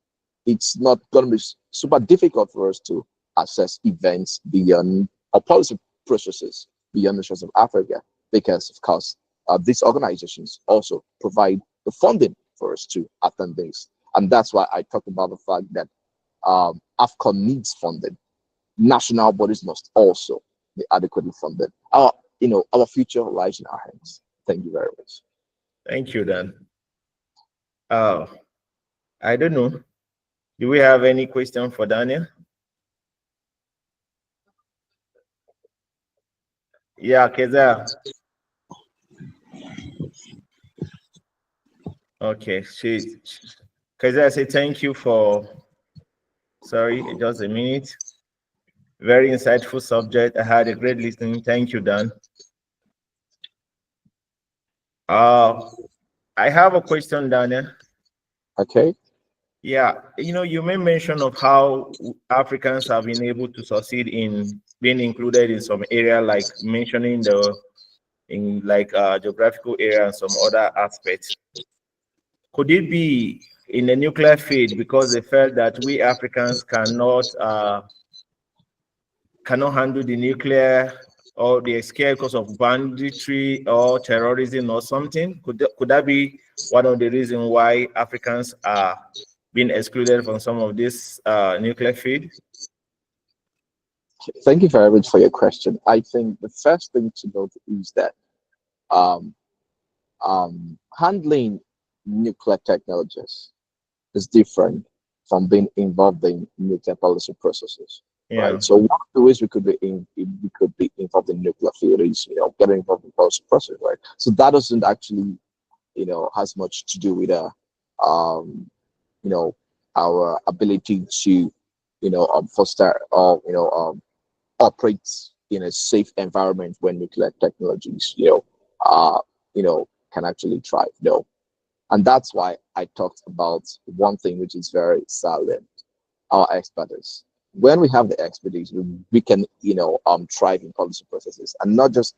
it's not going to be super difficult for us to assess events beyond or policy processes beyond the shores of Africa, because, of course, these organizations also provide the funding for us to attend things. And that's why I talked about the fact that AFCON needs funding. National bodies must also be adequately funded. Our future lies in our hands. Thank you very much. Thank you, Dan. Uh, I don't know. Do we have any question for Daniel? Yeah, Keza. Okay, Keza, I say thank you for. Sorry, just a minute. Very insightful subject. I had a great listening. Thank you, Dan. I have a question, Daniel. Okay. Yeah, you made mention of how Africans have been able to succeed in being included in some area, like mentioning in like geographical area and some other aspects. Could it be in the nuclear field because they felt that we Africans cannot handle the nuclear, or they're scared because of banditry or terrorism or something? Could that be one of the reasons why Africans are being excluded from some of this nuclear field? Thank you very much for your question. I think the first thing to note is that um, handling nuclear technologies is different from being involved in nuclear policy processes, Yeah. right? So one of the ways we could be involved in nuclear field is getting involved in policy process, right? So that doesn't actually has much to do with um our ability to foster or operate in a safe environment when nuclear technologies uh can actually thrive. No, and that's why I talked about one thing which is very salient: our expertise. When we have the expertise, we can thrive in policy processes, and not just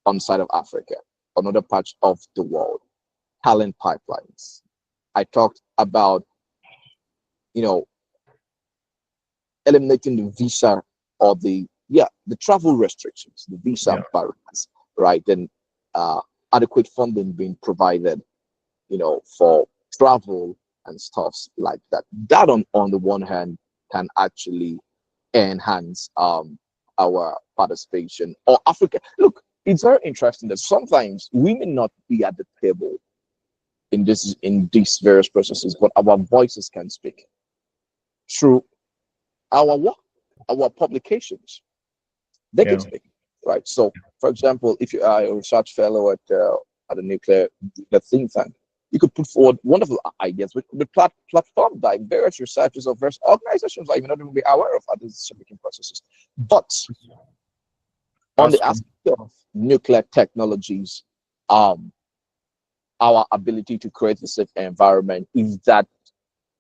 on the side of Africa, on other parts of the world. Talent pipelines. I talked about you know eliminating the visa or the travel restrictions, the visa Yeah. barriers, right? And adequate funding being provided, for travel and stuffs like that. That on the one hand can actually enhance our participation or Africa. Look, it's very interesting that sometimes we may not be at the table in these various processes, but our voices can speak through our work, our publications. They can Yeah. speak, right? So, for example, if you are a research fellow at a nuclear think tank, you could put forward wonderful ideas, which could be platformed by various researchers or various organizations that you may not even be aware of at these decision-making processes. But on That's the true. aspect of nuclear technologies, um, our ability to create a safe environment is that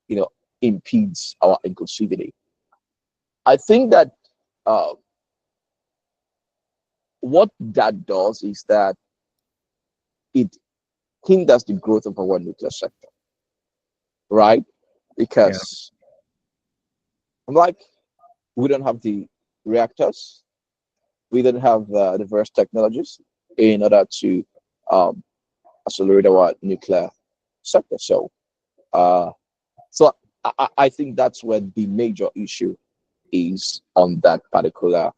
you know impedes our inclusivity. I think that uh, what that does is that it hinders the growth of our nuclear sector, right? Yeah. Because I'm like, we don't have the reactors, we don't have the diverse technologies in order to um, accelerate our nuclear sector. Uh, so I think that's where the major issue is on that particular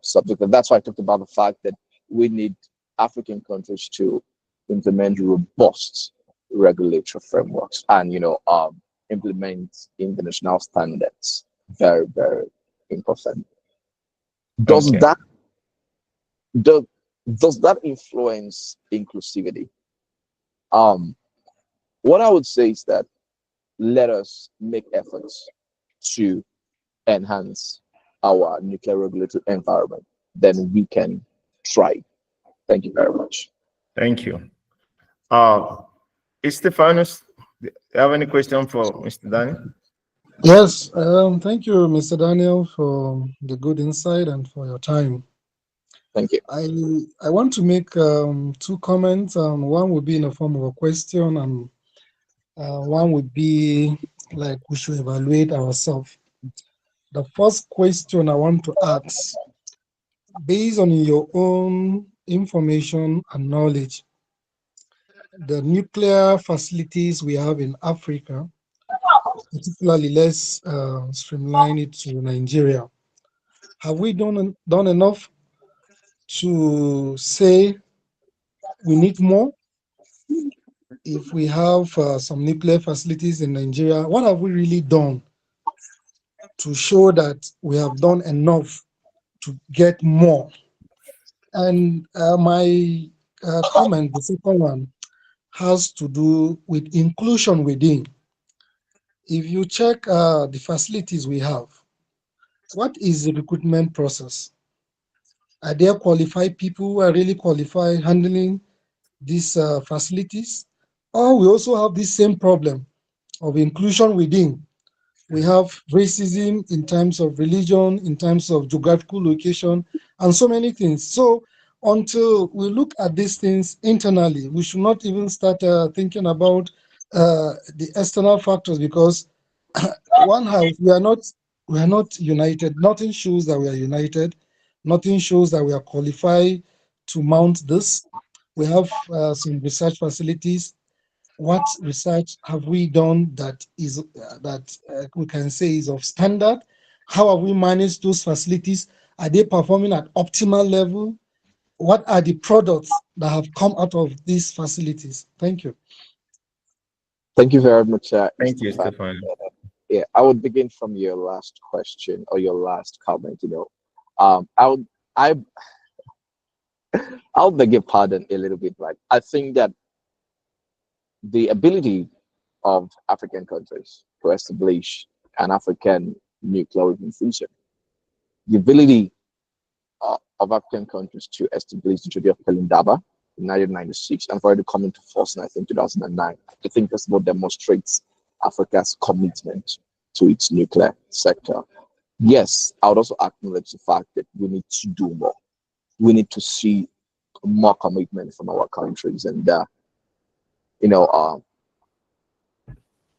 subject. And that's why I talked about the fact that we need African countries to implement robust regulatory frameworks and implement international standards. Very, very important. Does Okay. that do, does that influence inclusivity? Um, What I would say is that let us make efforts to enhance our nuclear regulatory environment. Then we can try. Thank you very much. Thank you. Uh, Stephanus, do you have any question for Mr. Daniel? Yes, thank you, Mr. Daniel, for the good insight and for your time. Thank you. I want to make two comments. One would be in the form of a question, and one would be like we should evaluate ourselves. The first question I want to ask, based on your own information and knowledge, the nuclear facilities we have in Africa, particularly let's streamline it to Nigeria. Have we done enough to say we need more? If we have some nuclear facilities in Nigeria, what have we really done to show that we have done enough to get more? And my comment, the second one, has to do with inclusion within. If you check the facilities we have, what is the recruitment process? Are there qualified people who are really qualified handling these facilities? Or we also have this same problem of inclusion within. We have racism in terms of religion, in terms of geographical location, and so many things. So until we look at these things internally, we should not even start thinking about the external factors, because one house, we are not united. Nothing shows that we are united. Nothing shows that we are qualified to mount this. We have some research facilities. What research have we done that is that we can say is of standard? How have we managed those facilities? Are they performing at optimal level? What are the products that have come out of these facilities? Thank you. Thank you very much, Thank you, Mr. Fan. Stefan. Yeah, I would begin from your last question or your last comment. I would I I'll beg your pardon a little bit. Right, I think that the ability of African countries to establish an African nuclear weapon fusion, the ability of African countries to establish the Treaty of Pelindaba in 1996 and for it to come into force in, I think, 2009. I think this what demonstrates Africa's commitment to its nuclear sector. Yes, I would also acknowledge the fact that we need to do more. We need to see more commitment from our countries. And, you know, uh,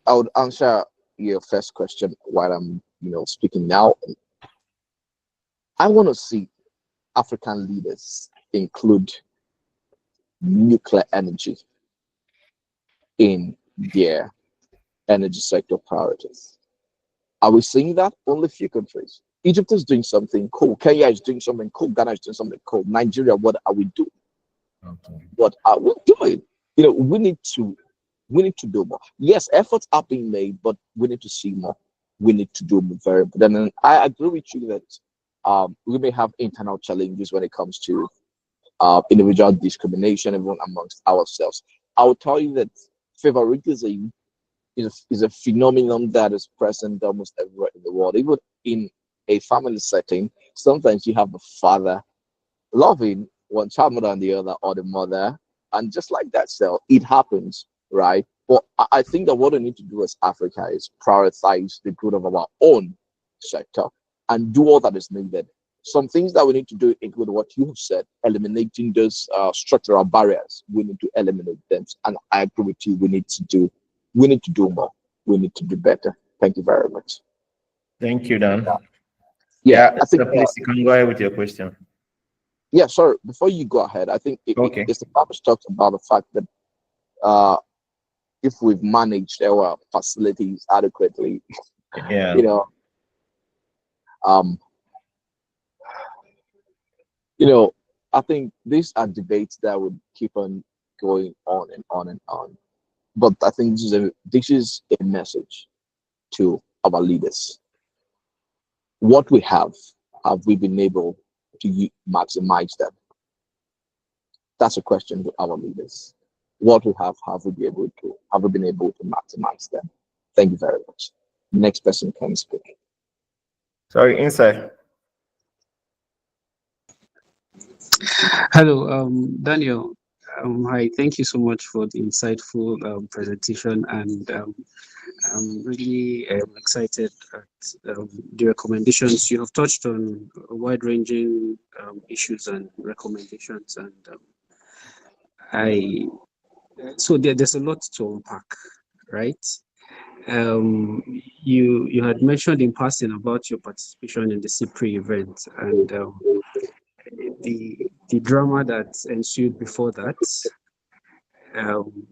I would answer your first question while I'm, speaking now. I want to see African leaders include nuclear energy in their energy sector priorities. Are we seeing that? Only few countries. Egypt is doing something cool. Kenya is doing something cool. Ghana is doing something cool. Nigeria, what are we doing? Okay. What are we doing? We need to do more. Yes, efforts are being made, but we need to see more. We need to do more very important. And I agree with you that we may have internal challenges when it comes to individual discrimination, even amongst ourselves. I will tell you that favoritism is a phenomenon that is present almost everywhere in the world. Even in a family setting, sometimes you have the father loving one child more than the other, or the mother, and just like that. So it happens, right? But I think that what we need to do as Africa is prioritize the good of our own sector and do all that is needed. Some things that we need to do include what you have said, eliminating those structural barriers. We need to eliminate them, and I agree with you. We need to do more. We need to do better. Thank you very much. Thank you, Dan. Yeah, Yeah, I think. so please, you can go ahead with your question. Yeah, sorry. Before you go ahead, I think Okay. it's the purpose talks about the fact that uh, if we've managed our facilities adequately, Yeah. you know, um, I think these are debates that would keep on going on and on and on. But I think this is a message to our leaders. What we have we been able to maximize them? That's a question to our leaders. what we have we been able to maximize them? Thank you very much. Next person can speak. Sorry, inside. Hello, Daniel. Hi, thank you so much for the insightful presentation, and I'm really excited at the recommendations. You have touched on wide-ranging issues and recommendations, and I so there's a lot to unpack, right? Um, you had mentioned in passing about your participation in the CPRI event, and the drama that ensued before that. Um,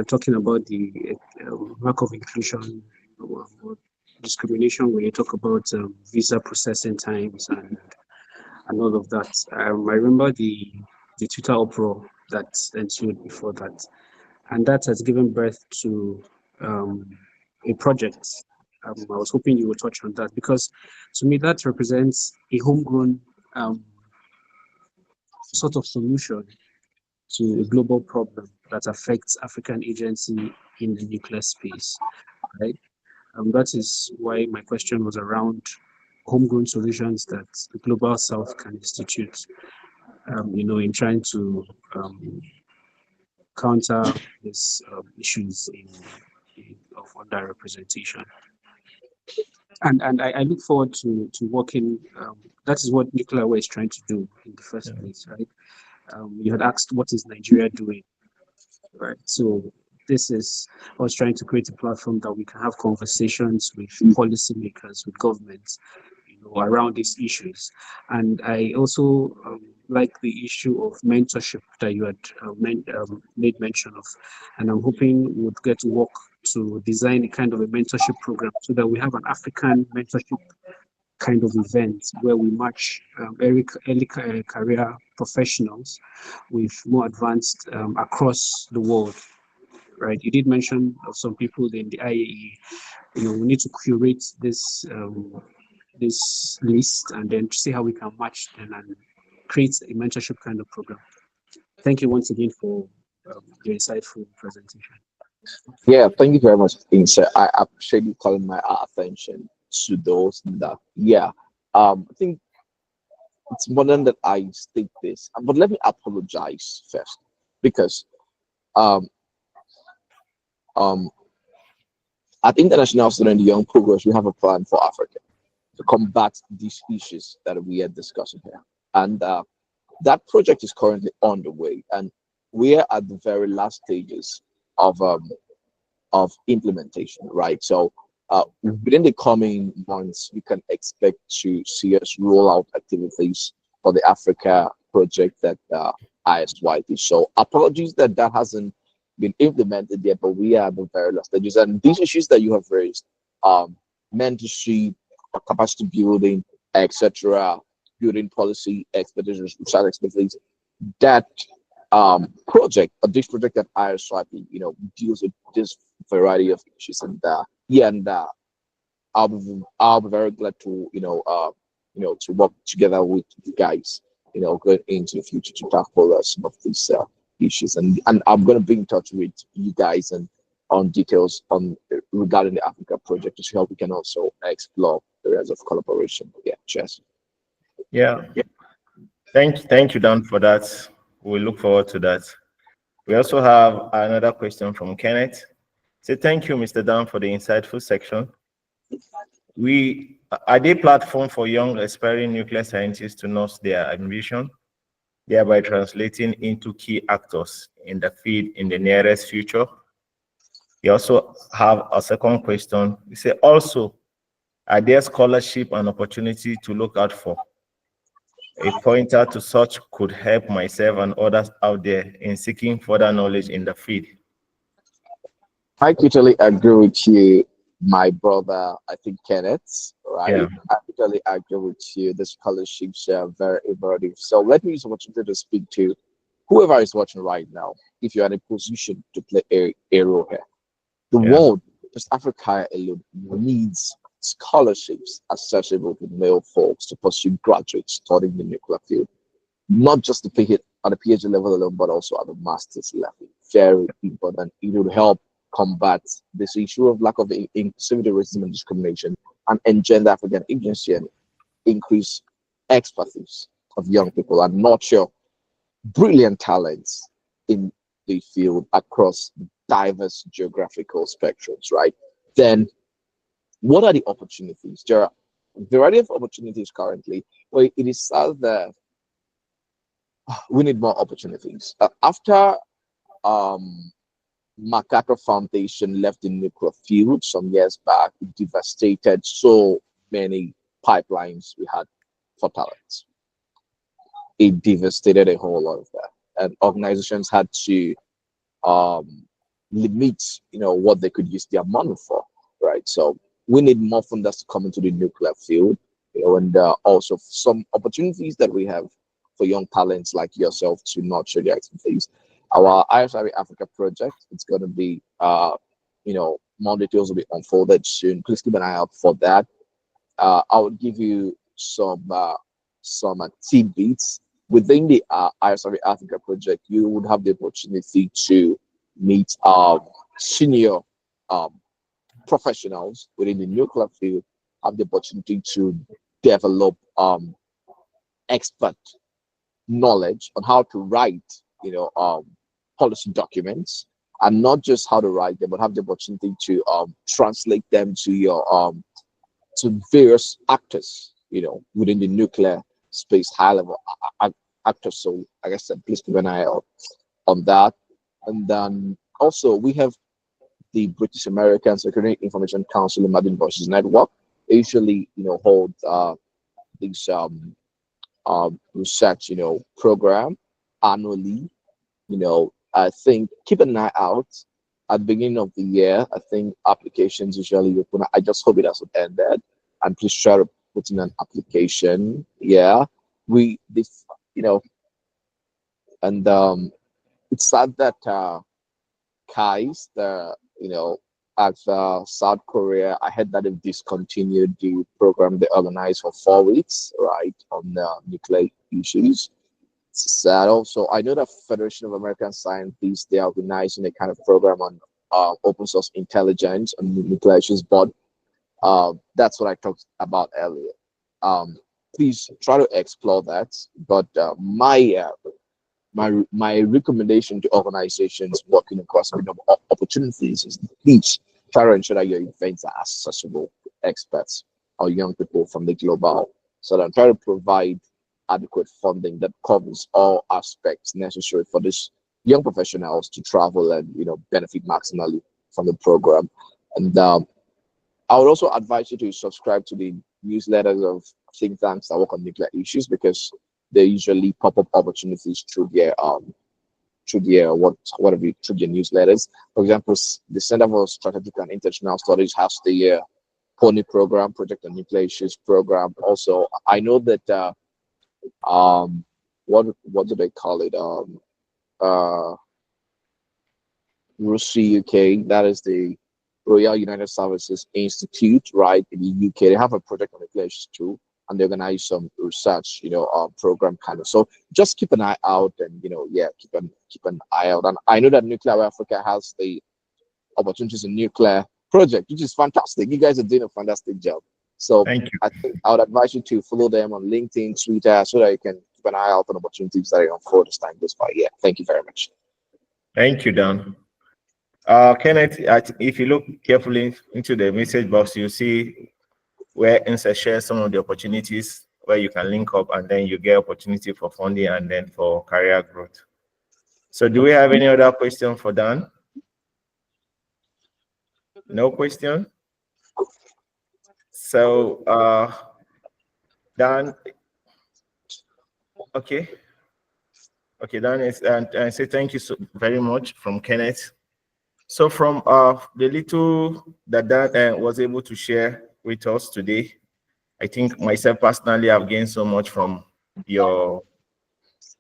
Talking about the lack of inclusion or discrimination when you talk about visa processing times and all of that. I remember the Twitter uproar that ensued before that, and that has given birth to a project. I was hoping you would touch on that because to me that represents a homegrown sort of solution to a global problem that affects African agency in the nuclear space, right? That is why my question was around homegrown solutions that the global south can institute, in trying to counter these issues of underrepresentation. And I look forward to working. That is what Nuclear Way is trying to do in the first place, right? You had asked, what is Nigeria doing? Right. So I was trying to create a platform that we can have conversations with policymakers, with governments, around these issues. And I also like the issue of mentorship that you had made mention of. And I'm hoping we would get to work to design a kind of a mentorship program so that we have an African mentorship kind of event where we match early career professionals with more advanced across the world, right? You did mention of some people in the IAE. We need to curate this list and then see how we can match them and create a mentorship kind of program. Thank you once again for your insightful presentation. Yeah, thank you very much, Insa. I appreciate you calling my attention to those that, yeah. I think it's important that I state this, but let me apologize first because um, um, at International Student Young Progress, we have a plan for Africa to combat these issues that we are discussing here. And that project is currently underway, and we are at the very last stages of implementation, right? So within the coming months, you can expect to see us roll out activities for the Africa project that ISYT. So apologies that that hasn't been implemented yet, but we are at the very last stages. And these issues that you have raised, mentorship, capacity building, etc., building policy expectations, social expectations, that project, or this project that ISYP, deals with this variety of issues. And I'll be very glad to to work together with you guys, going into the future to tackle some of these issues. And I'm going to be in touch with you guys and on details on regarding the Africa project to see how we can also explore areas of collaboration. Yeah, cheers. Yeah. Thank you, Dan, for that. We look forward to that. We also have another question from Kenneth. Say thank you, Mr. Dan, for the insightful section. We are they platform for young aspiring nuclear scientists to nurse their ambition, thereby translating into key actors in the field in the nearest future. We also have a second question. We say also, are there scholarship and opportunity to look out for? A pointer to such could help myself and others out there in seeking further knowledge in the field. I totally agree with you, my brother. I think Kenneth, right? Yeah. I totally agree with you. The scholarships are very important. So let me use the opportunity to speak to whoever is watching right now. If you're in a position to play a role here, the world, just Africa alone, needs scholarships accessible to male folks to pursue graduate studying the nuclear field, not just to pay it at the PhD level alone, but also at the master's level. Very important. It will help combat this issue of lack of inclusivity, racism, and discrimination, and engender African agency and increase expertise of young people and nurture brilliant talents in the field across diverse geographical spectrums, right? Then what are the opportunities? There are a variety of opportunities currently. Well, it is sad that we need more opportunities. After MacArthur Foundation left the nuclear field some years back, it devastated so many pipelines we had for talent. It devastated a whole lot of that. And organizations had to limit, what they could use their money for, right? So we need more funders to come into the nuclear field, and also some opportunities that we have for young talents like yourself to nurture their expertise. Our ISRA Africa project, it's going to be, more details will be unfolded soon. Please keep an eye out for that. I would give you some tidbits. Within the ISRA Africa project, you would have the opportunity to meet senior professionals within the nuclear field, have the opportunity to develop expert knowledge on how to write, policy documents, and not just how to write them, but have the opportunity to translate them to your to various actors, within the nuclear space, high level actors. So, like I said, please keep an eye out on that. And then also we have the British American Security Information Council Emerging Voices Network. They usually, hold these research, program annually. I think keep an eye out at the beginning of the year. I think applications usually open. I just hope it hasn't ended. And please try to put in an application. Yeah, this, and it's sad that KAIS, at South Korea, I heard that they've discontinued the program they organized for 4 weeks, right, on nuclear issues. It's sad. Also, I know that Federation of American Scientists, they are organizing a kind of program on open source intelligence on nuclear issues, but that's what I talked about earlier. Please try to explore that. But my recommendation to organizations working across opportunities is please try to ensure that your events are accessible to experts or young people from the global. So that try to provide adequate funding that covers all aspects necessary for these young professionals to travel and benefit maximally from the program. And I would also advise you to subscribe to the newsletters of think tanks that work on nuclear issues, because they usually pop up opportunities through their through their newsletters. For example, the Center for Strategic and International Studies has the PONY program, Project on Nuclear Issues program. Also, I know that what do they call it? RUSI UK, that is the Royal United Services Institute, right, in the UK. They have a project on nuclear issues too, and they organize some research, program kind of. So just keep an eye out, and keep an eye out. And I know that Nuclear Africa has the opportunities in nuclear project, which is fantastic. You guys are doing a fantastic job. So Thank you. I think I would advise you to follow them on LinkedIn, Twitter, so that you can keep an eye out on opportunities that are unfold as time goes by. Yeah, thank you very much. Thank you, Dan. Kenneth, if you look carefully into the message box, you see where Insa shares some of the opportunities where you can link up, and then you get opportunity for funding and then for career growth. So do we have any other question for Dan? No question? So Dan, okay. Okay, Dan, and I say thank you so very much from Kenneth. So from the little that Dan was able to share with us today, I think myself personally, I've gained so much from your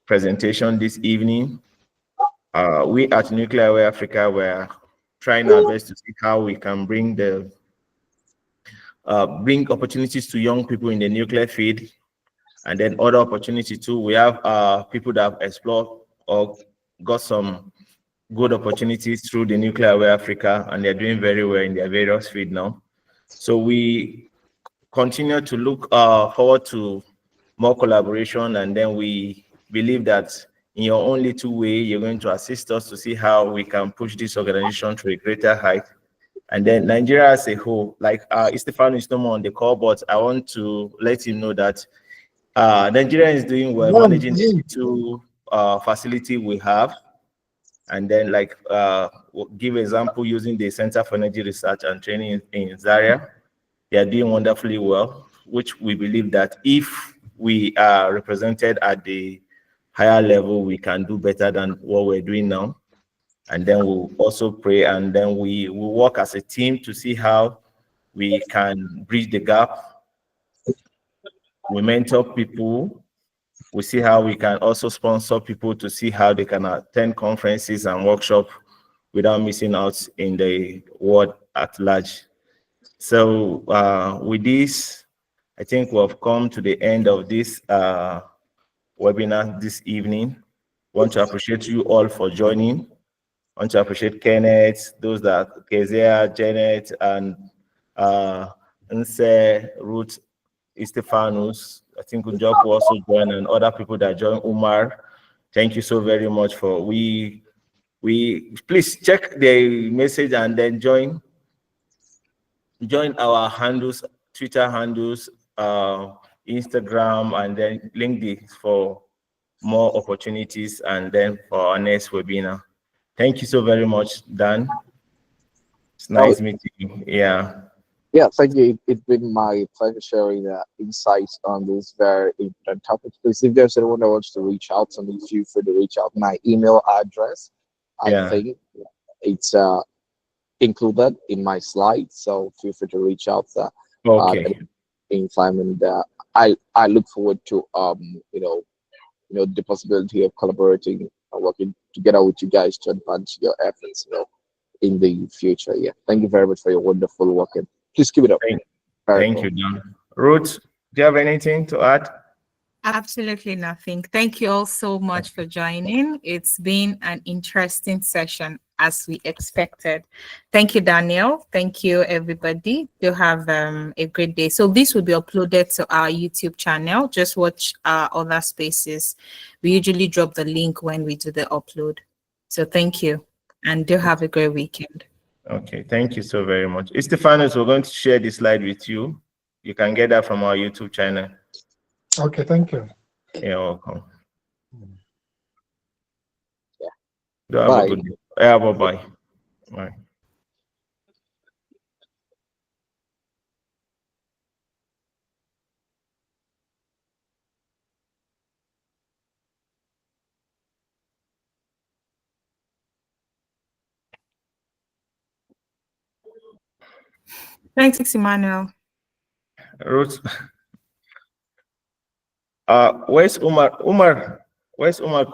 presentation this evening. We at Nuclear Aware Africa were trying our best to see how we can bring bring opportunities to young people in the nuclear field, And then other opportunity too, we have people that have explored or got some good opportunities through the Nuclear Aware Africa, and they're doing very well in their various field now. So we continue to look forward to more collaboration, and then we believe that in your own little way, you're going to assist us to see how we can push this organization to a greater height. And then Nigeria as a whole, like Stefano is no more on the call, but I want to let him know that Nigeria is doing well, managing the two facility we have. And then like we'll give example using the Center for Energy Research and Training in Zaria. They are doing wonderfully well, which we believe that if we are represented at the higher level, we can do better than what we're doing now. And then we'll also pray, and then we will work as a team to see how we can bridge the gap. We mentor people. We see how we can also sponsor people to see how they can attend conferences and workshops without missing out in the world at large. So with this, I think we have come to the end of this webinar this evening. Want to appreciate you all for joining. Want to appreciate Kenneth, those that Kezia, Janet, and Nse, Ruth, Stephanus. I think Unjoku also joined, and other people that joined, Umar. Thank you so very much for we please check the message and then join our handles, Twitter handles, Instagram, and then LinkedIn for more opportunities, and then for our next webinar. Thank you so very much, Dan. It's nice meeting you. Yeah. Yeah, thank you. It's been my pleasure sharing insights on this very important topic. Please, if there's anyone that wants to reach out to me, feel free to reach out. My email address, I think it's included in my slides, so feel free to reach out Okay. in time. And I look forward to the possibility of collaborating and working together with you guys to advance your efforts, in the future. Yeah, thank you very much for your wonderful work, and please keep it up. Thank you, Dan. Ruth, do you have anything to add? Absolutely nothing. Thank you all so much for joining. It's been an interesting session as we expected. Thank you, Daniel. Thank you, everybody. Do have a great day. So this will be uploaded to our YouTube channel. Just watch our other spaces. We usually drop the link when we do the upload. So thank you, and do have a great weekend. Okay, thank you so very much. Stephanus, we're going to share this slide with you. You can get that from our YouTube channel. Okay, thank you. You're welcome. Yeah. Do have a good day. Yeah, bye-bye. Bye. Thanks, Emmanuel. Ruth, where's Umar? Where's Umar?